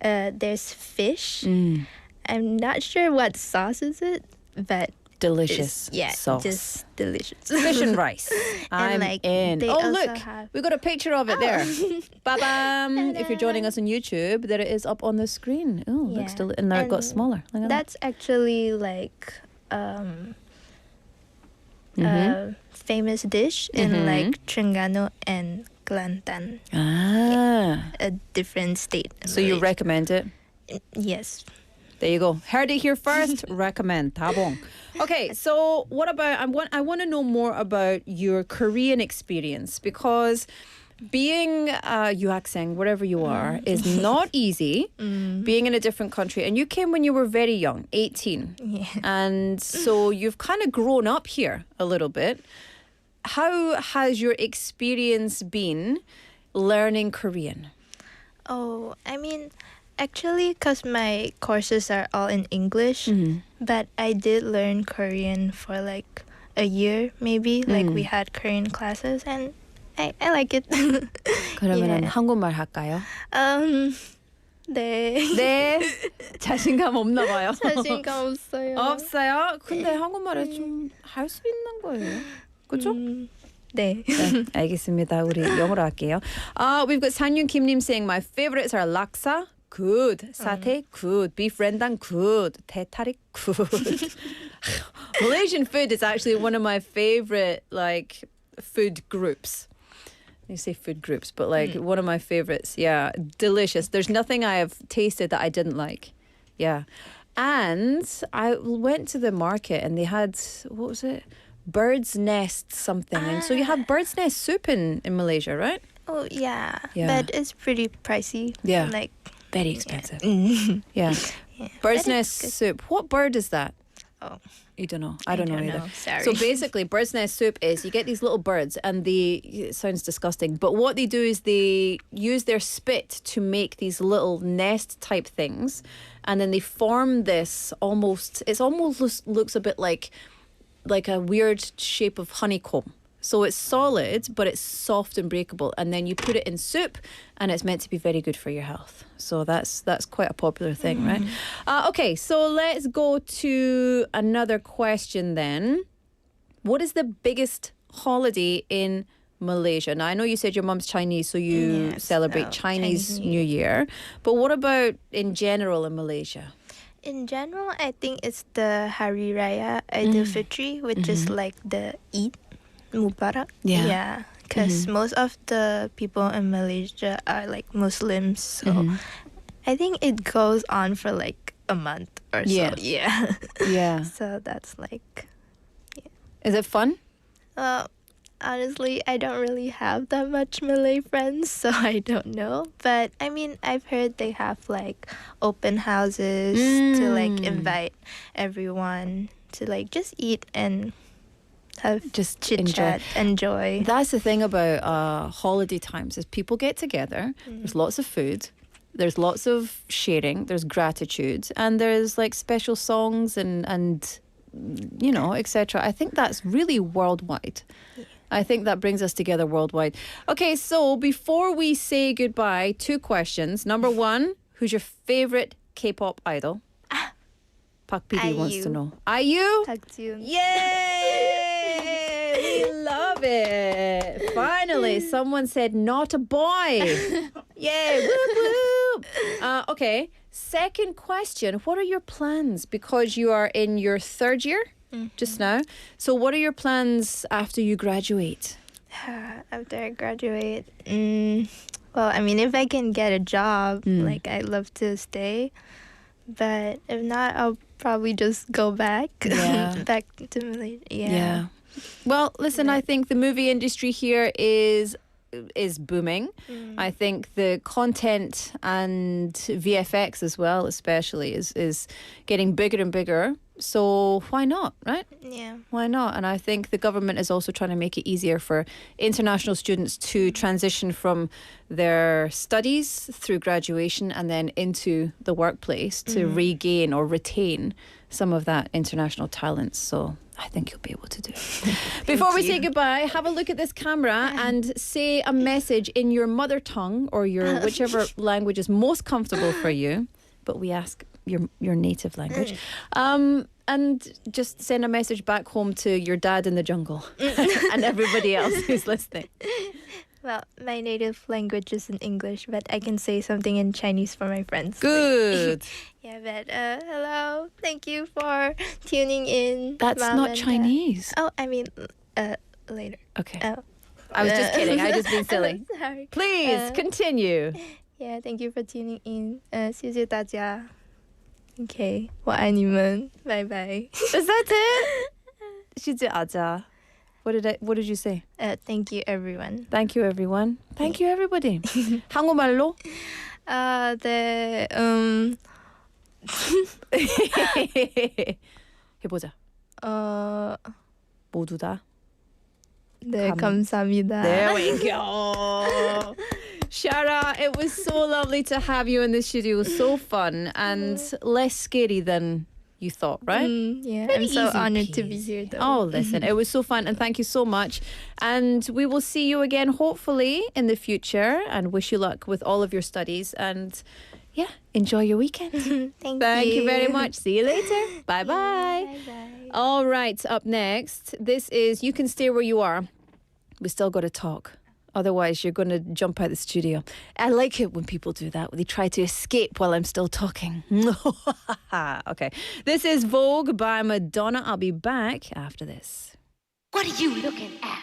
there's fish. I'm not sure what sauce is it, but delicious. Sauce. Just delicious. Fish and rice. I'm in. They Oh, also look. have- We got a picture of it there. Ba-bam. If you're joining us on YouTube, there it is up on the screen. Oh, looks and now it got smaller. Look at that. That's actually like a famous dish in like Terengganu and Kelantan. A different state. So you recommend it? Yes. There you go. Heard it here first. Recommend. Tabong. Okay, so what about? I want to know more about your Korean experience because being 유학생, wherever you are, is not easy. Being in a different country, and you came when you were very young, 18, and so you've kind of grown up here a little bit. How has your experience been learning Korean? Oh, I mean, actually, because my courses are all in English, but I did learn Korean for like a year, maybe. Like we had Korean classes, and I like it. 그러면은 한국말 할까요? 네. 네. 자신감 없나 봐요. 자신감 없어요. 없어요? 근데 한국말을 좀 할 수 있는 거예요. 그렇죠? 네. 네. 알겠습니다. 우리 영어로 할게요. We've got 상윤 김님 saying my favorites are laksa, good. Satay, good. Beef rendang, good. Teh-tarik, good. Malaysian food is actually one of my favorite like food groups. You say food groups, but like one of my favorites. Yeah, delicious. There's nothing I have tasted that I didn't like. Yeah. And I went to the market and they had, what was it? Bird's nest something. And so you have bird's nest soup in Malaysia, right? Oh, yeah. Yeah. But it's pretty pricey. Yeah. Like, very expensive. yeah. Yeah. Bird's But nest soup. What bird is that? Oh. You don't know. I don't know either. Sorry. So basically, bird's nest soup is you get these little birds and it sounds disgusting, but what they do is they use their spit to make these little nest type things, and then they form this it almost looks a bit like a weird shape of honeycomb. So it's solid, but it's soft and breakable. And then you put it in soup, and it's meant to be very good for your health. So that's quite a popular thing, right? Okay, so let's go to another question then. What is the biggest holiday in Malaysia? Now, I know you said your mom's Chinese, so you celebrate Chinese New Year. But what about in general in Malaysia? In general, I think it's the Hari Raya Idul Fitri, which is like the Eid Mubarak. Yeah. Because most of the people in Malaysia are like Muslims. So I think it goes on for like a month or so. Yeah. Yeah. So that's like... Is it fun? honestly, I don't really have that much Malay friends, so I don't know. But I mean, I've heard they have like open houses to like invite everyone to like just eat and have just chit chat, enjoy. That's the thing about holiday times is people get together. There's lots of food. There's lots of sharing. There's gratitude, and there's like special songs and you know, etc. I think that's really worldwide. I think that brings us together worldwide. Okay, so before we say goodbye, 2 questions. Number 1, who's your favorite K-pop idol? Park PD wants to know. IU? Takjun. Yay! We love it. Finally, someone said not a boy. Yay! Whoop whoop. Okay. Second question: what are your plans? Because you are in your 3rd year just now. So, what are your plans after you graduate? After I graduate, well, I mean, if I can get a job, like I'd love to stay. But if not, I'll probably just go back, back to Malaysia. Yeah. Well, listen, I think the movie industry here is booming. I think the content and VFX as well, especially, is getting bigger and bigger. So why not, right? Yeah. Why not? And I think the government is also trying to make it easier for international students to transition from their studies through graduation and then into the workplace to regain or retain some of that international talent. So I think you'll be able to do it. Before we say goodbye, have a look at this camera and say a message in your mother tongue or your whichever language is most comfortable for you. But we ask your native language. And just send a message back home to your dad in the jungle and everybody else who's listening. Well, my native language is in English, but I can say something in Chinese for my friends. Good. Yeah, but hello. Thank you for tuning in. That's Mom not and Chinese. Oh, I mean, later. Okay. Oh. I was just kidding. I just been silly. Sorry. Please continue. Yeah, thank you for tuning in. 谢谢大家. Okay, 我爱你们. Bye bye. Is that it? 谢谢大家. What did you say? Thank you, everyone. Thank you, everyone. Thank you, everybody. 한국말로? 네, 해보자. 모두 다. 네, 감사합니다. There we go. Shara, it was so lovely to have you in the studio. It was so fun and less scary than you thought, right? Yeah, Very I'm so easy honored to peasy. be here, though. Oh, listen, it was so fun and thank you so much. And we will see you again, hopefully, in the future and wish you luck with all of your studies. And yeah, enjoy your weekend. Thank you you. very much. See you later. Bye-bye. Bye-bye. All right, up next, this is You Can Stay Where You Are. We still got to talk. Otherwise, you're going to jump out the studio. I like it when people do that. They try to escape while I'm still talking. Okay. This is Vogue by Madonna. I'll be back after this. What are you looking at?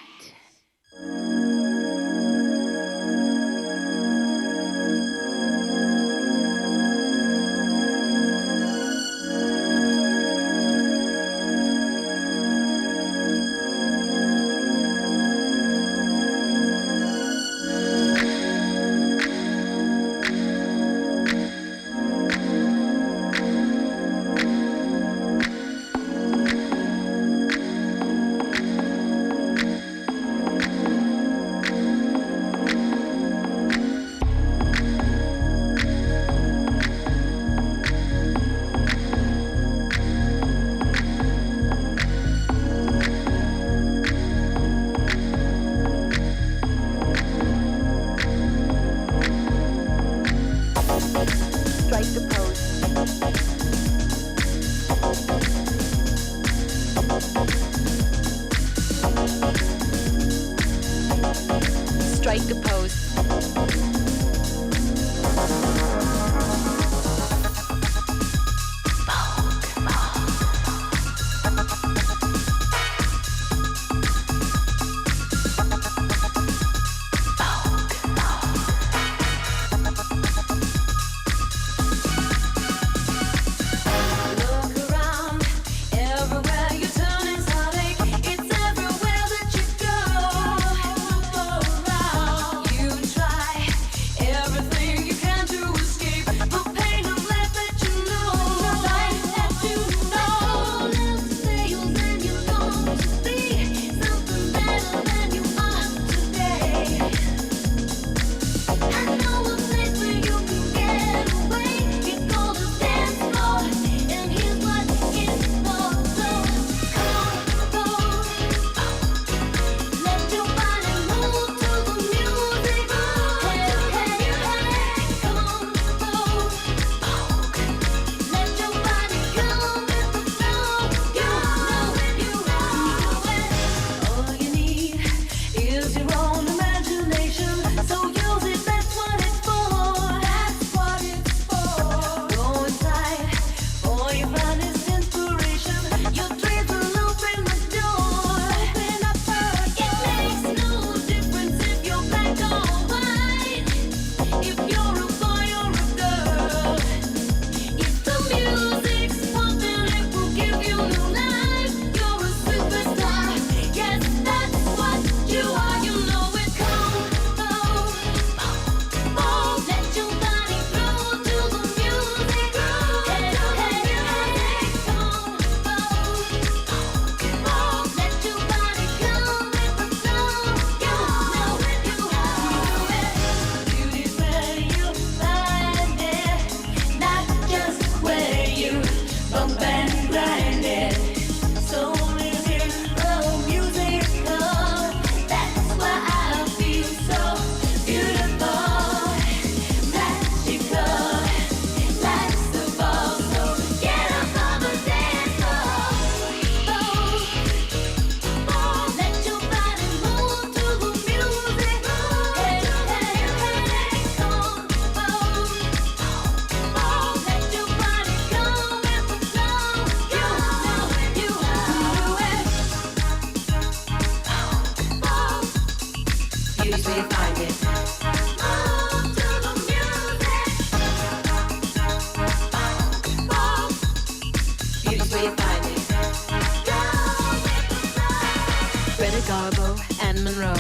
and Monroe,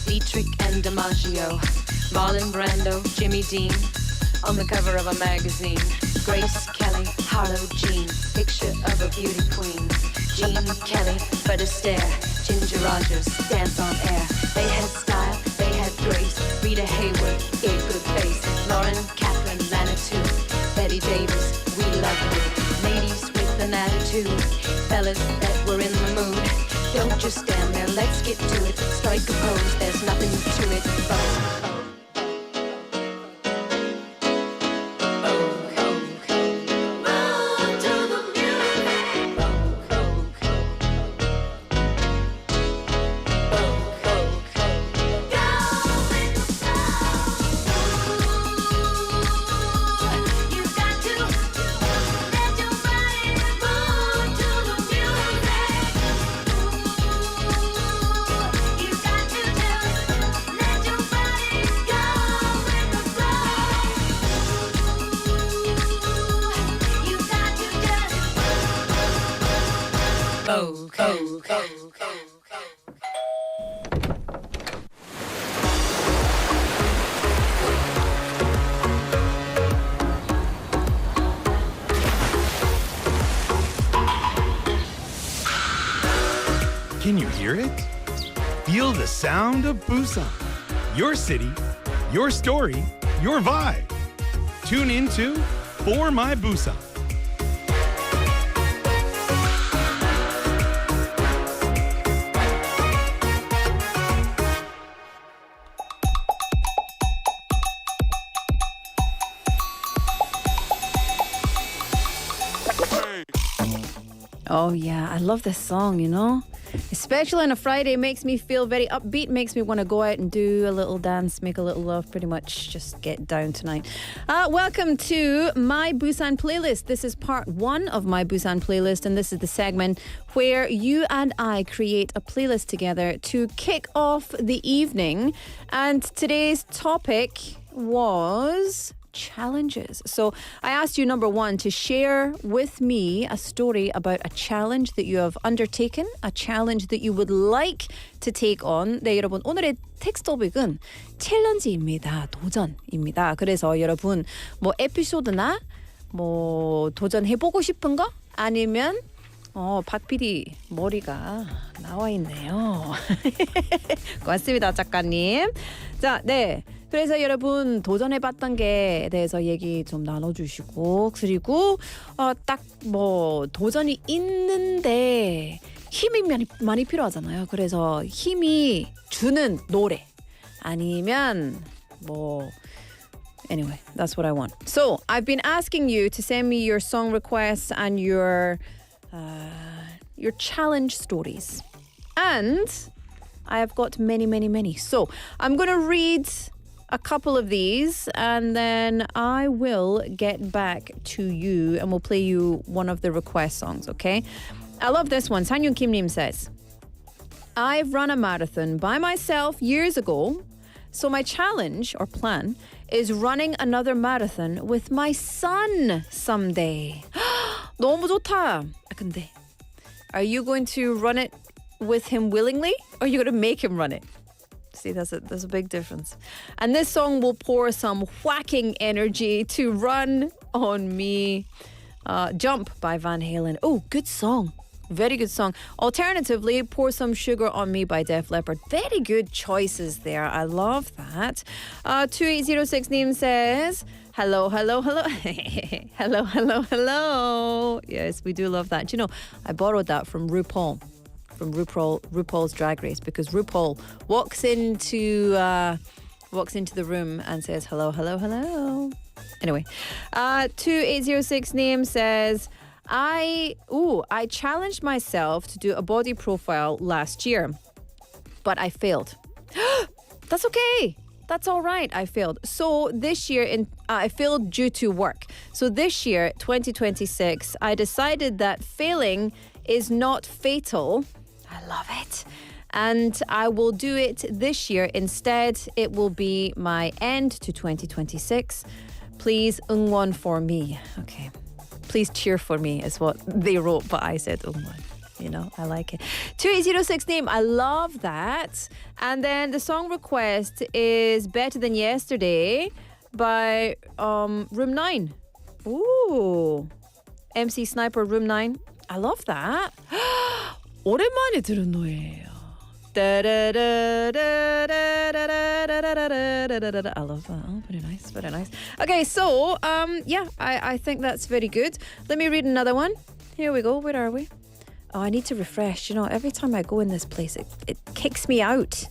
Dietrich and DiMaggio, Marlon Brando, Jimmy Dean, on the cover of a magazine. Grace Kelly, Harlow Jean, picture of a beauty queen. Jean Kelly, Fred Astaire, Ginger Rogers, dance on air. They had style, they had grace. Rita Hayworth gave good face. Lauren Catherine Manitou, Betty Davis, we love her. Ladies with an attitude, fellas that were in the mood. Don't just stand there, let's get to it. Strike a pose, there's nothing to it but Can you hear it? Feel the sound of Busan. Your city, your story, your vibe. Tune into For My Busan. Oh yeah, I love this song, you know? Especially on a Friday, makes me feel very upbeat, makes me want to go out and do a little dance, make a little love, pretty much just get down tonight. Welcome to My Busan Playlist. This is part 1 of My Busan Playlist, and this is the segment where you and I create a playlist together to kick off the evening. And today's topic was challenges. So I asked you, number 1, to share with me a story about a challenge that you have undertaken, a challenge that you would like to take on. 네, 여러분, 오늘의 텍스트 토픽은 챌린지입니다. 도전입니다. 그래서 여러분, 뭐 에피소드나 뭐 도전해보고 싶은 거 아니면 박 PD 머리가 나와 있네요. 고맙습니다, 작가님. 자, 네. 그래서 여러분 도전해봤던 게 대해서 얘기 좀 나눠주시고, 그리고 딱 뭐 도전이 있는데 힘이 많이 필요하잖아요. 그래서 힘이 주는 노래 아니면 뭐 anyway, that's what I want. So I've been asking you to send me your song requests and your challenge stories, and I have got many. So I'm going to read a couple of these, and then I will get back to you and we'll play you one of the request songs, okay? I love this one. Sang-Yoon Kim-nim says, I've run a marathon by myself years ago, so my challenge or plan is running another marathon with my son someday. 너무 좋다. 근데, are you going to run it with him willingly, or are you going to make him run it? See, there's a big difference. And this song will pour some whacking energy to Run on Me. Jump by Van Halen. Oh, good song. Very good song. Alternatively, Pour Some Sugar on Me by Def Leppard. Very good choices there. I love that. 2806 name says, hello. hello. Yes, we do love that. You know, I borrowed that from RuPaul's Drag Race, because RuPaul walks into the room and says hello. Anyway, 2806 name says, I challenged myself to do a body profile last year, but I failed. That's okay. That's all right. I failed. So this year, I failed due to work. So this year, 2026, I decided that failing is not fatal. I love it. And I will do it this year. Instead, it will be my end to 2026. Please 응원 for me. Okay. Please cheer for me is what they wrote, but I said 응원. You know, I like it. 2806님, I love that. And then the song request is Better Than Yesterday by Room 9. Ooh. MC Sniper Room 9. I love that. 오랜만에 들은 노래예요. I love that. Oh, very nice, very nice. Okay, so yeah, I think that's very good. Let me read another one. Here we go. Where are we? Oh, I need to refresh. You know, every time I go in this place, it kicks me out.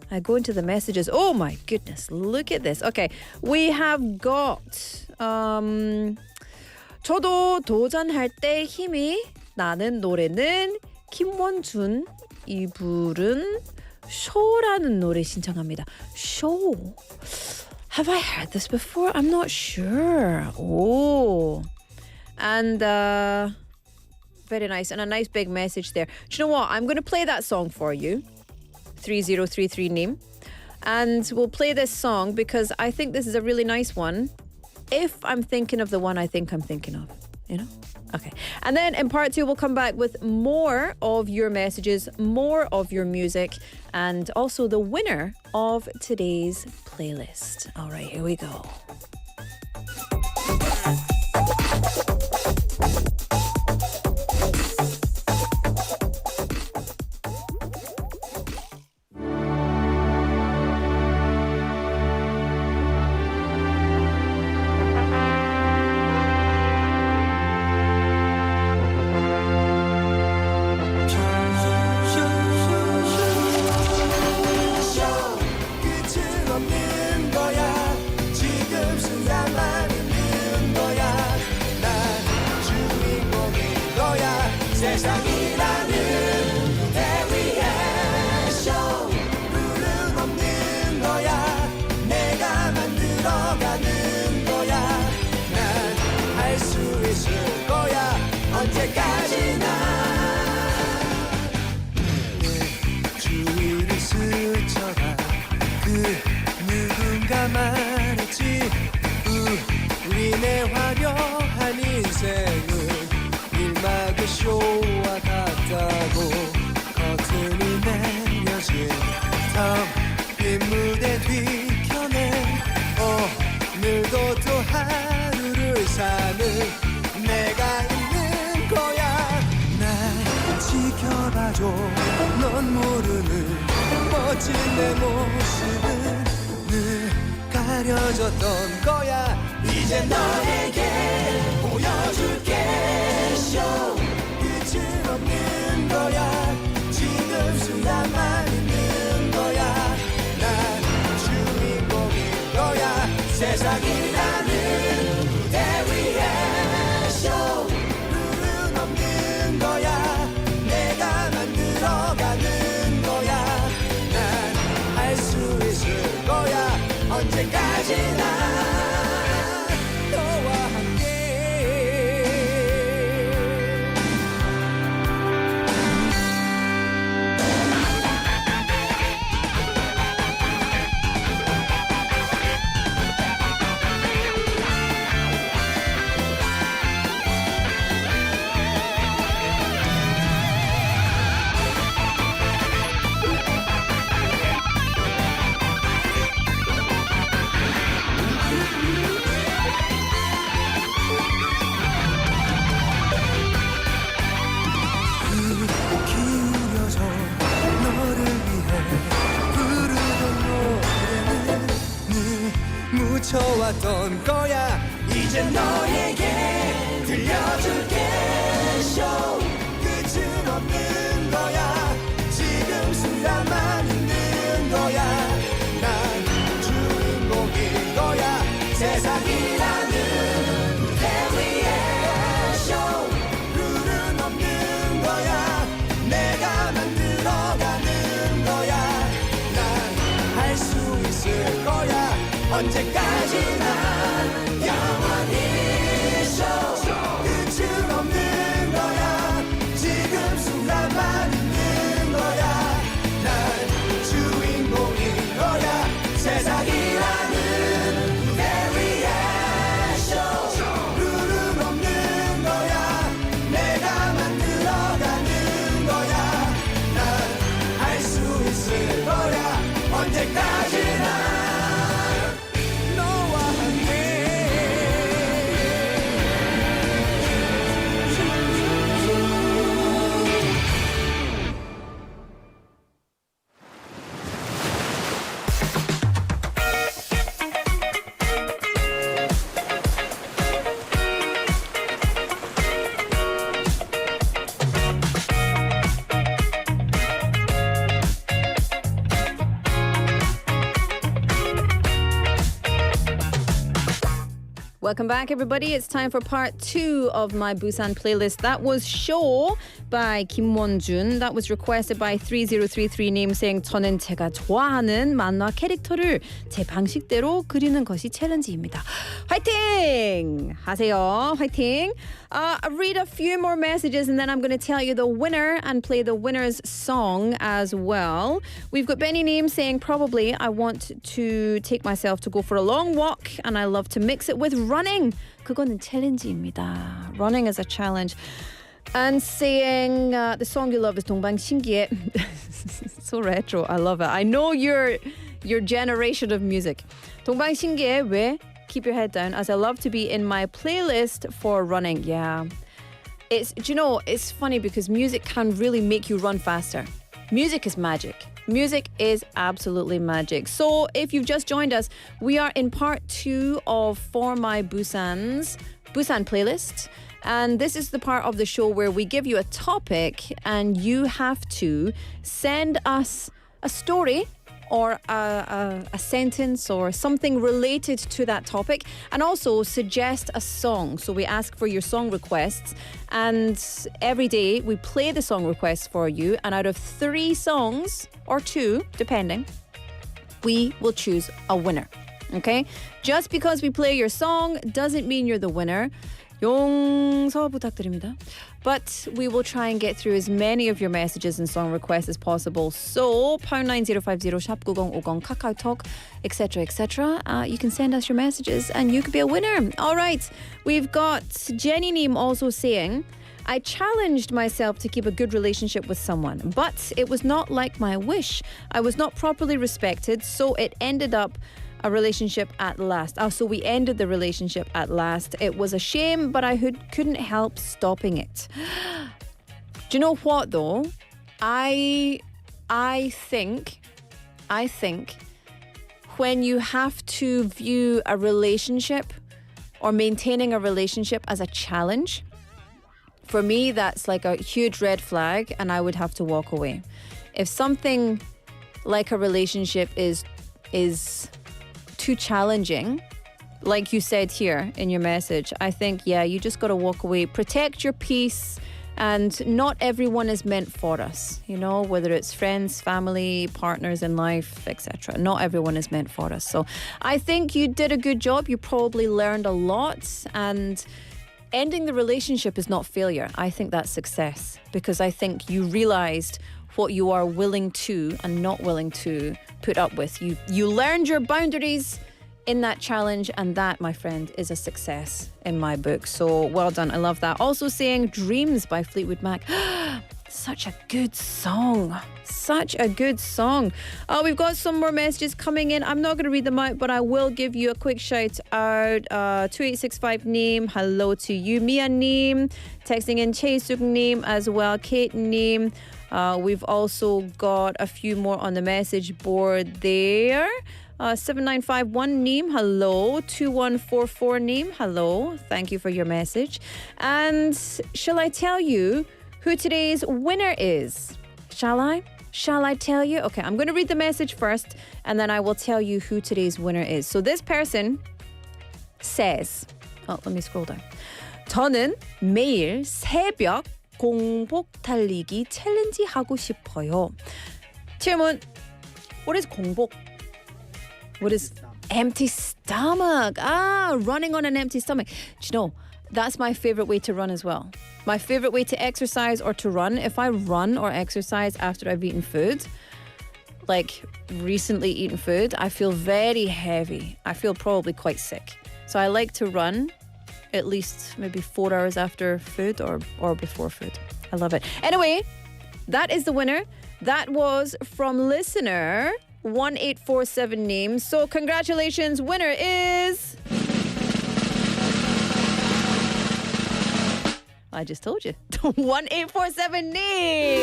I go into the messages. Oh my goodness, look at this. Okay, we have got 저도 도전할 때 힘이 나는 노래는 김원준이 부른 쇼라는 노래 신청합니다. Show. Have I heard this before? I'm not sure. Oh. And very nice. And a nice big message there. Do you know what? I'm going to play that song for you. 3033 name. And we'll play this song because I think this is a really nice one. If I'm thinking of the one I think I'm thinking of. You know? Okay. And then in part 2, we'll come back with more of your messages, more of your music, and also the winner of today's playlist. All right, here we go. 우리네 화려한 인생은 일막의 쇼와 같다고 커튼이 내려진 텅빈 무대 뒤편에 오늘도 또 하루를 사는 내가 있는 거야. 날 지켜봐줘. 넌 모르는 멋진 내 모습은 늘 가려졌던 거야. 이제 너에게 보여줄게. 쇼 끝은 없는 거야. 지금 순간만 있는 거야. 난 주인공인 거야. 세상이라는 무대 위에 쇼 룰은 없는 거야. 내가 만들어가는 거야. 난 할 수 있을 거야. 언제까지나 묻혀왔던 거야. 이제 너에게 들려줄게. 쇼 끝은 없는 거야. 지금 순간만 있는 거야. 난 주인공인 거야. 세상이라는 무대 위에 쇼 룰은 없는 거야. 내가 만들어가는 거야. 난 할 수 있을 거야. 언제까지나 영원히 Welcome back, everybody. It's time for part 2 of my Busan playlist. That was Show by Kim Won-jun. That was requested by 3033님 saying 저는 제가 좋아하는 만화 캐릭터를 제 방식대로 그리는 것이 챌린지입니다. 화이팅! 하세요. 화이팅! I'll read a few more messages and then I'm going to tell you the winner and play the winner's song as well. We've got Benny님 saying probably I want to take myself to go for a long walk and I love to mix it with running. 그거는 챌린지입니다. Running is a challenge. And saying the song you love is 동방신기의. So retro. I love it. I know your generation of music. 동방신기의 왜? Keep your head down as I love to be in my playlist for running. Yeah. Do you know, it's funny because music can really make you run faster. Music is magic. Music is absolutely magic. So if you've just joined us, we are in part 2 of For My Busan's Busan playlist. And this is the part of the show where we give you a topic and you have to send us a story or a sentence or something related to that topic and also suggest a song. So we ask for your song requests and every day we play the song requests for you and out of 3 songs or 2, depending, we will choose a winner. Okay? Just because we play your song doesn't mean you're the winner. 용서 부탁드립니다. But we will try and get through as many of your messages and song requests as possible. So, #9050 샵 9050 카카오톡, etc., etc. You can send us your messages and you could be a winner. All right. We've got Jenny Neem also saying, I challenged myself to keep a good relationship with someone, but it was not like my wish. I was not properly respected, so it ended up a relationship at last. So we ended the relationship at last. It was a shame, but I couldn't help stopping it. Do you know what though? I think when you have to view a relationship or maintaining a relationship as a challenge, for me that's like a huge red flag and I would have to walk away. If something like a relationship is too challenging, like you said here in your message, I think, yeah, you just got to walk away. Protect your peace. And not everyone is meant for us, you know, whether it's friends, family, partners in life, etc. Not everyone is meant for us. So I think you did a good job. You probably learned a lot. And ending the relationship is not failure. I think that's success because I think you realized what you are willing to and not willing to put up with. You learned your boundaries in that challenge and that, my friend, is a success in my book. So well done. I love that. Also saying Dreams by Fleetwood Mac. Such a good song. Such a good song. We've got some more messages coming in. I'm not going to read them out, but I will give you a quick shout out. 2865 Neem, hello to you. Mia Neem, texting in Chaesuk Neem as well. Kate Neem. We've also got a few more on the message board there. 7951 Neem, hello. 2144 Neem, hello. Thank you for your message. And shall I tell you who today's winner is? Shall I? Shall I tell you? Okay, I'm going to read the message first and then I will tell you who today's winner is. So this person says, let me scroll down. 저는 매일 새벽 공복 달리기 챌린지 하고 싶어요. 질문, what is 공복? What is empty stomach? Running on an empty stomach. Do you know, that's my favorite way to run as well. My favorite way to exercise or to run, if I run or exercise after I've eaten food, like recently eaten food, I feel very heavy. I feel probably quite sick. So I like to run at least maybe 4 hours after food or before food. I love it. Anyway, that is the winner. That was from listener 1847 Name. So congratulations. Winner is... I just told you. 1847 Name.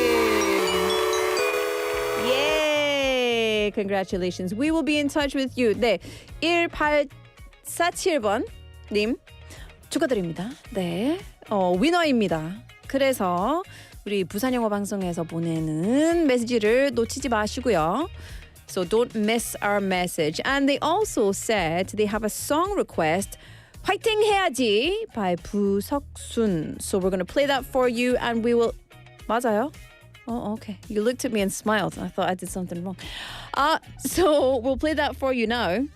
Yay. Congratulations. We will be in touch with you. 네. 1847번 님. 축하드립니다. 네. 위너입니다. 그래서 우리 부산영어방송에서 보내는 메시지를 놓치지 마시고요. So don't miss our message. And they also said they have a song request 화이팅 해야지 by 부석순. So we're going to play that for you and we will 맞아요? Oh, okay. You looked at me and smiled. I thought I did something wrong. So we'll play that for you now.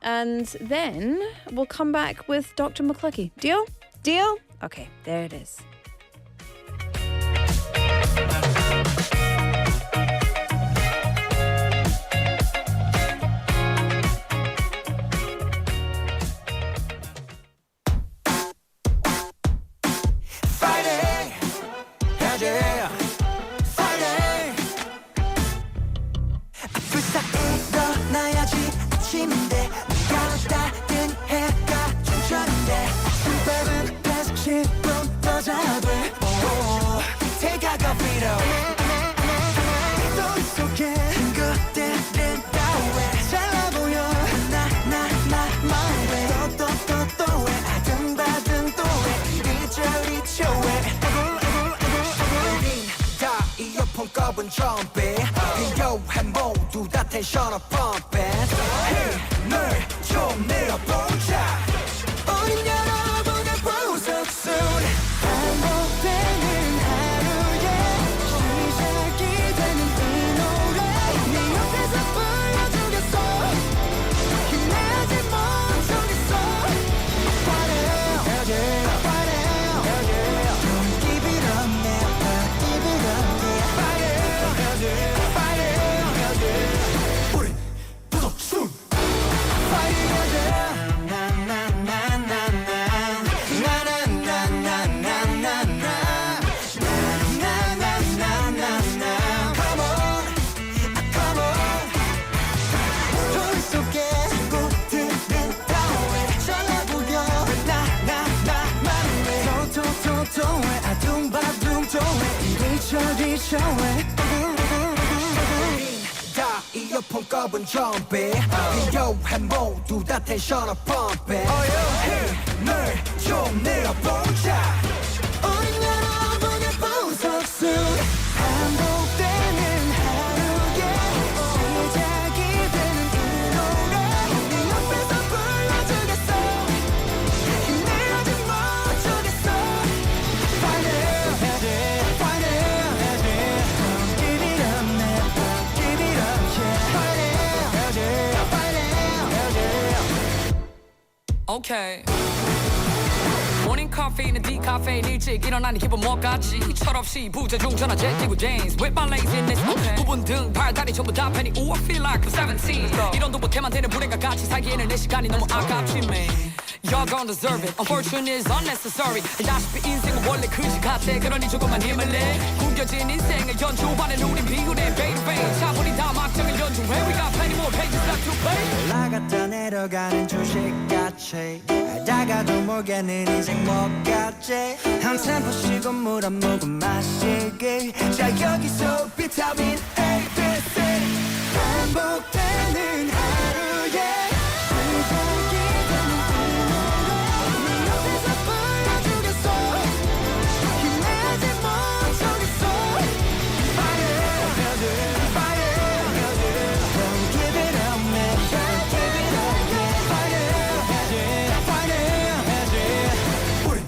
And then we'll come back with Dr. McLuckie. Deal? Deal? Okay, there it is. 텐션을 펌핑 힘을 좀 내어보자 우린 여러분의 부석순 반복되는 하루에 시작이 되는 이 노래 네 옆에서 불러주겠어 힘내지 멈추겠어 Fight it, fight it Don't give it up, never give it up Fight it, fight it 다 이어폰 꺼본 좀비 필요한 모두 다 텐션을 펌핑 힘을 좀 내어보자 우린 여러분의 부석순 반복되는 하루에 시작이 되는 이 노래 네 옆에서 불러주겠어 힘내지 멈추겠어 Fight it, fight it, fight it Don't give it up, never give it up Fight it, fight it Okay 모닝 커피는 디카페인 일찍 일어나는 기분 뭐까지 철없이 부재중 전화 제끼고 dance with my laziness 부분 등 발다리 전부 다 팬이 Ooh I feel like I'm 17 이런도 못해만 되는 불행과 같이 살기에는 내 시간이 너무 아깝지 man Y'all gon' deserve it Unfortunate is unnecessary 다시피 인생은 원래 그지 같아 그러니 조금만 힘을 내 구겨진 인생을 연주하는 우린 비운의 베이베이 차분히 다 막정을 연주해 We got plenty more pages left to play 올라갔다 내려가는 주식같이 알다가도 모르겠는 인생 뭐같지 한 템포 쉬고 물 한 모금 마시기 자 여기서 비타민 A, B, C 반복되는 하루에 시작이 되는 이 노래 네 옆에서 불러주겠어 힘내지 멈추겠어 Fight it, fight it Don't give it up, man Don't give it up, yeah Fight it, fight it 우린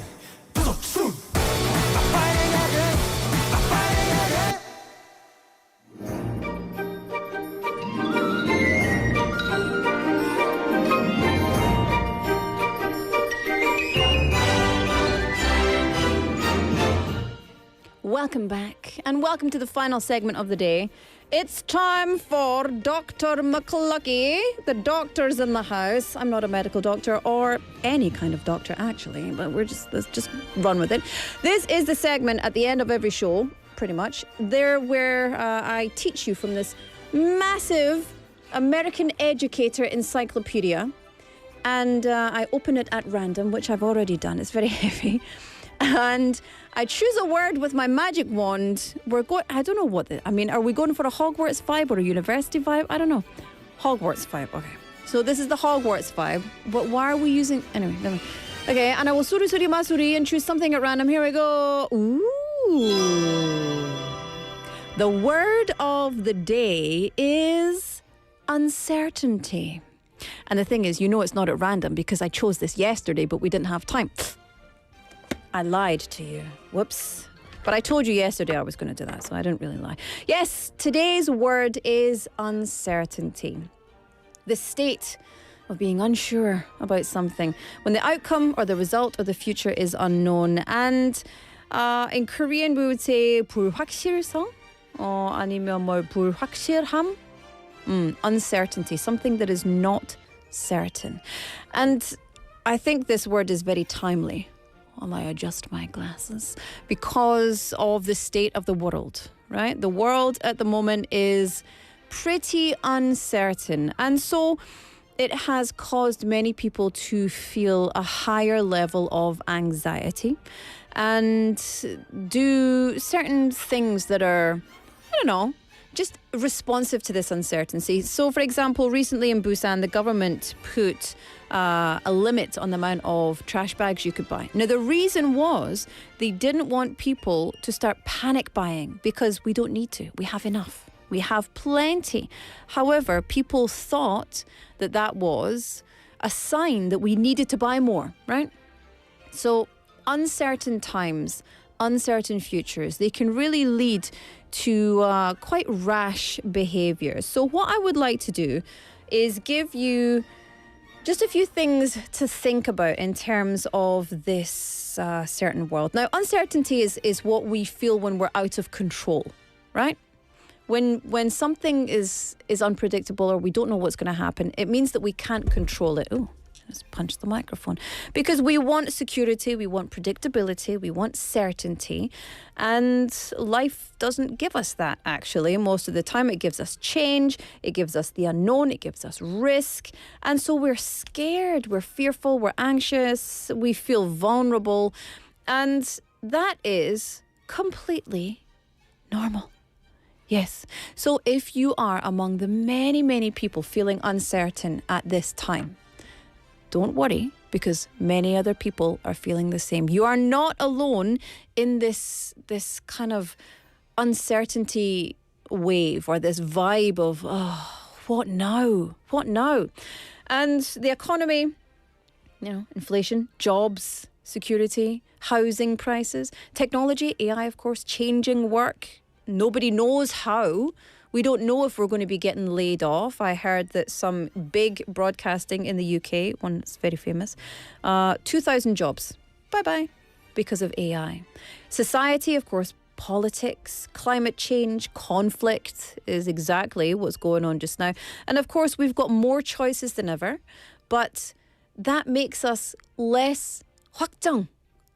부석순 Fighting at it, fighting at it Welcome back and welcome to the final segment of the day. It's time for Dr. McLuckie. The doctor's in the house. I'm not a medical doctor or any kind of doctor actually, but let's just run with it. This is the segment at the end of every show, pretty much, where I teach you from this massive American educator encyclopedia, and I open it at random, which I've already done. It's very heavy. And I choose a word with my magic wand. I don't know are we going for a Hogwarts vibe or a university vibe? I don't know. Hogwarts vibe, okay. So this is the Hogwarts vibe. But why are we using, anyway, never mind. Okay, and I will suri masuri and choose something at random. Here we go. Ooh. The word of the day is uncertainty. And the thing is, you know it's not at random because I chose this yesterday, but we didn't have time. I lied to you. Whoops. But I told you yesterday I was going to do that, so I didn't really lie. Yes, today's word is uncertainty. The state of being unsure about something when the outcome or the result or the future is unknown. And in Korean we would say 불확실성 아니면 뭐 불확실함. Uncertainty, something that is not certain. And I think this word is very timely while I adjust my glasses because of the state of the world, right? The world at the moment is pretty uncertain. And so it has caused many people to feel a higher level of anxiety and do certain things that are, I don't know, just responsive to this uncertainty. So, for example, recently in Busan, the government put a limit on the amount of trash bags you could buy. Now, the reason was they didn't want people to start panic buying because we don't need to. We have enough. We have plenty. However, people thought that that was a sign that we needed to buy more, right? So, uncertain times, uncertain futures, they can really lead to quite rash behavior. So what I would like to do is give you just a few things to think about in terms of this certain world. Now, uncertainty is what we feel when we're out of control, right? When something is unpredictable or we don't know what's going to happen, it means that we can't control it. Ooh. Just punch the microphone. Because we want security, we want predictability, we want certainty. And life doesn't give us that, actually. Most of the time it gives us change, it gives us the unknown, it gives us risk. And so we're scared, we're fearful, we're anxious, we feel vulnerable. And that is completely normal. Yes. So if you are among the many, many people feeling uncertain at this time, don't worry, because many other people are feeling the same. You are not alone in this kind of uncertainty wave or this vibe of, what now? What now? And the economy, inflation, jobs, security, housing prices, technology, AI, of course, changing work. Nobody knows how. We don't know if we're going to be getting laid off. I heard that some big broadcasting in the UK, one that's very famous, 2,000 jobs. Bye-bye. Because of AI. Society, of course, politics, climate change, conflict is exactly what's going on just now. And of course, we've got more choices than ever, but that makes us less 확정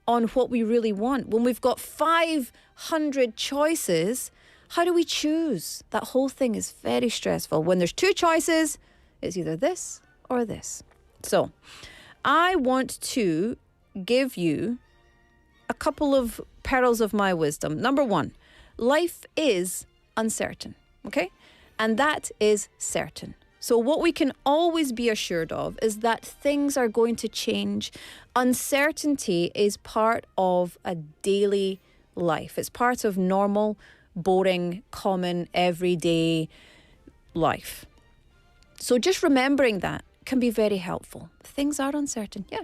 on what we really want. When we've got 500 choices, how do we choose? That whole thing is very stressful. When there's two choices, it's either this or this. So I want to give you a couple of pearls of my wisdom. Number one, life is uncertain, okay? And that is certain. So what we can always be assured of is that things are going to change. Uncertainty is part of a daily life. It's part of normal, boring, common, everyday life. So just remembering that can be very helpful. Things are uncertain, yeah,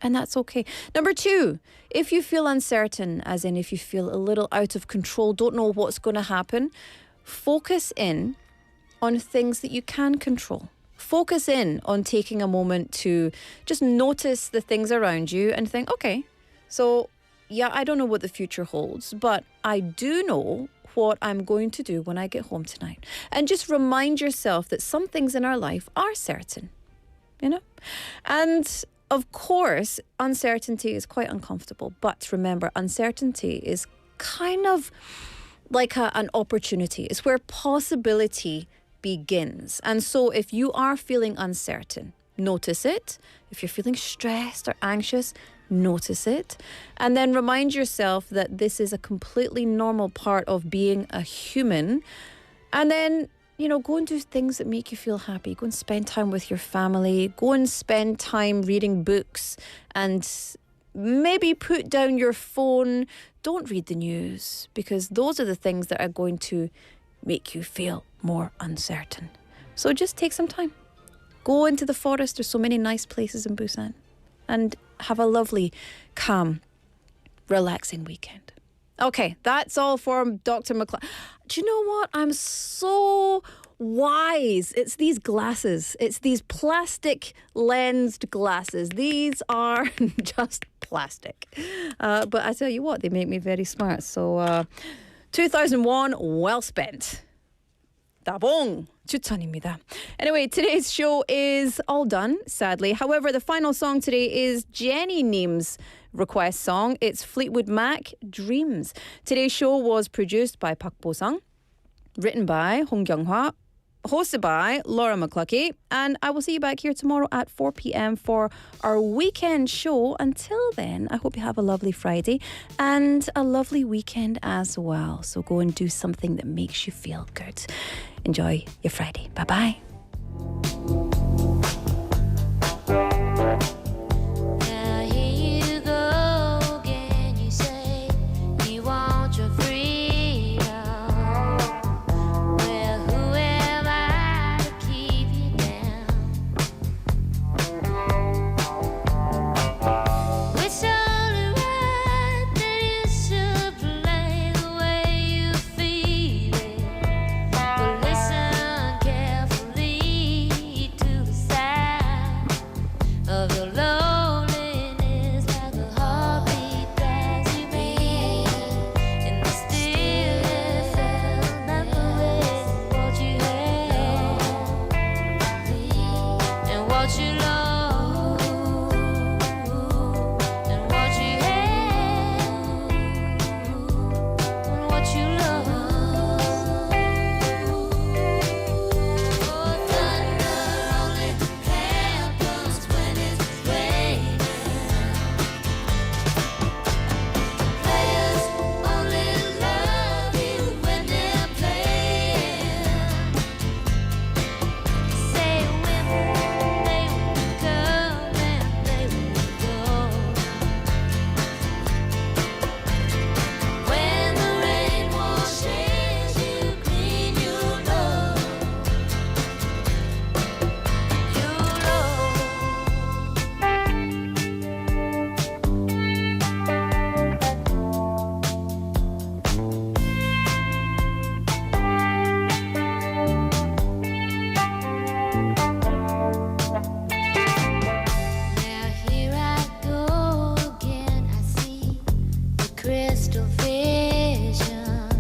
and that's okay. Number two, if you feel uncertain, as in if you feel a little out of control, don't know what's going to happen, focus in on things that you can control. Focus in on taking a moment to just notice the things around you and think, okay, so yeah, I don't know what the future holds, but I do know what I'm going to do when I get home tonight. And just remind yourself that some things in our life are certain, And of course, uncertainty is quite uncomfortable. But remember, uncertainty is kind of like an opportunity. It's where possibility begins. And so if you are feeling uncertain, notice it. If you're feeling stressed or anxious, notice it. And then remind yourself that this is a completely normal part of being a human. And then, go and do things that make you feel happy. Go and spend time with your family. Go and spend time reading books and maybe put down your phone. Don't read the news because those are the things that are going to make you feel more uncertain. So just take some time. Go into the forest. There's so many nice places in Busan. And have a lovely, calm, relaxing weekend. Okay, that's all for Dr. McLuckie. Do you know what? I'm so wise. It's these glasses. It's these plastic lensed glasses. These are just plastic. But I tell you what, they make me very smart. So 2001, well spent. 따봉 추천입니다. Anyway, today's show is all done, sadly. However, the final song today is Jenny Neem's request song. It's Fleetwood Mac, Dreams. Today's show was produced by Park Bo-sung, written by Hong Kyung-hwa, hosted by Laura McLuckie, and I will see you back here tomorrow at 4 p.m. for our weekend show. Until then, I hope you have a lovely Friday and a lovely weekend as well. So go and do something that makes you feel good. Enjoy your Friday. Bye-bye. Crystal vision.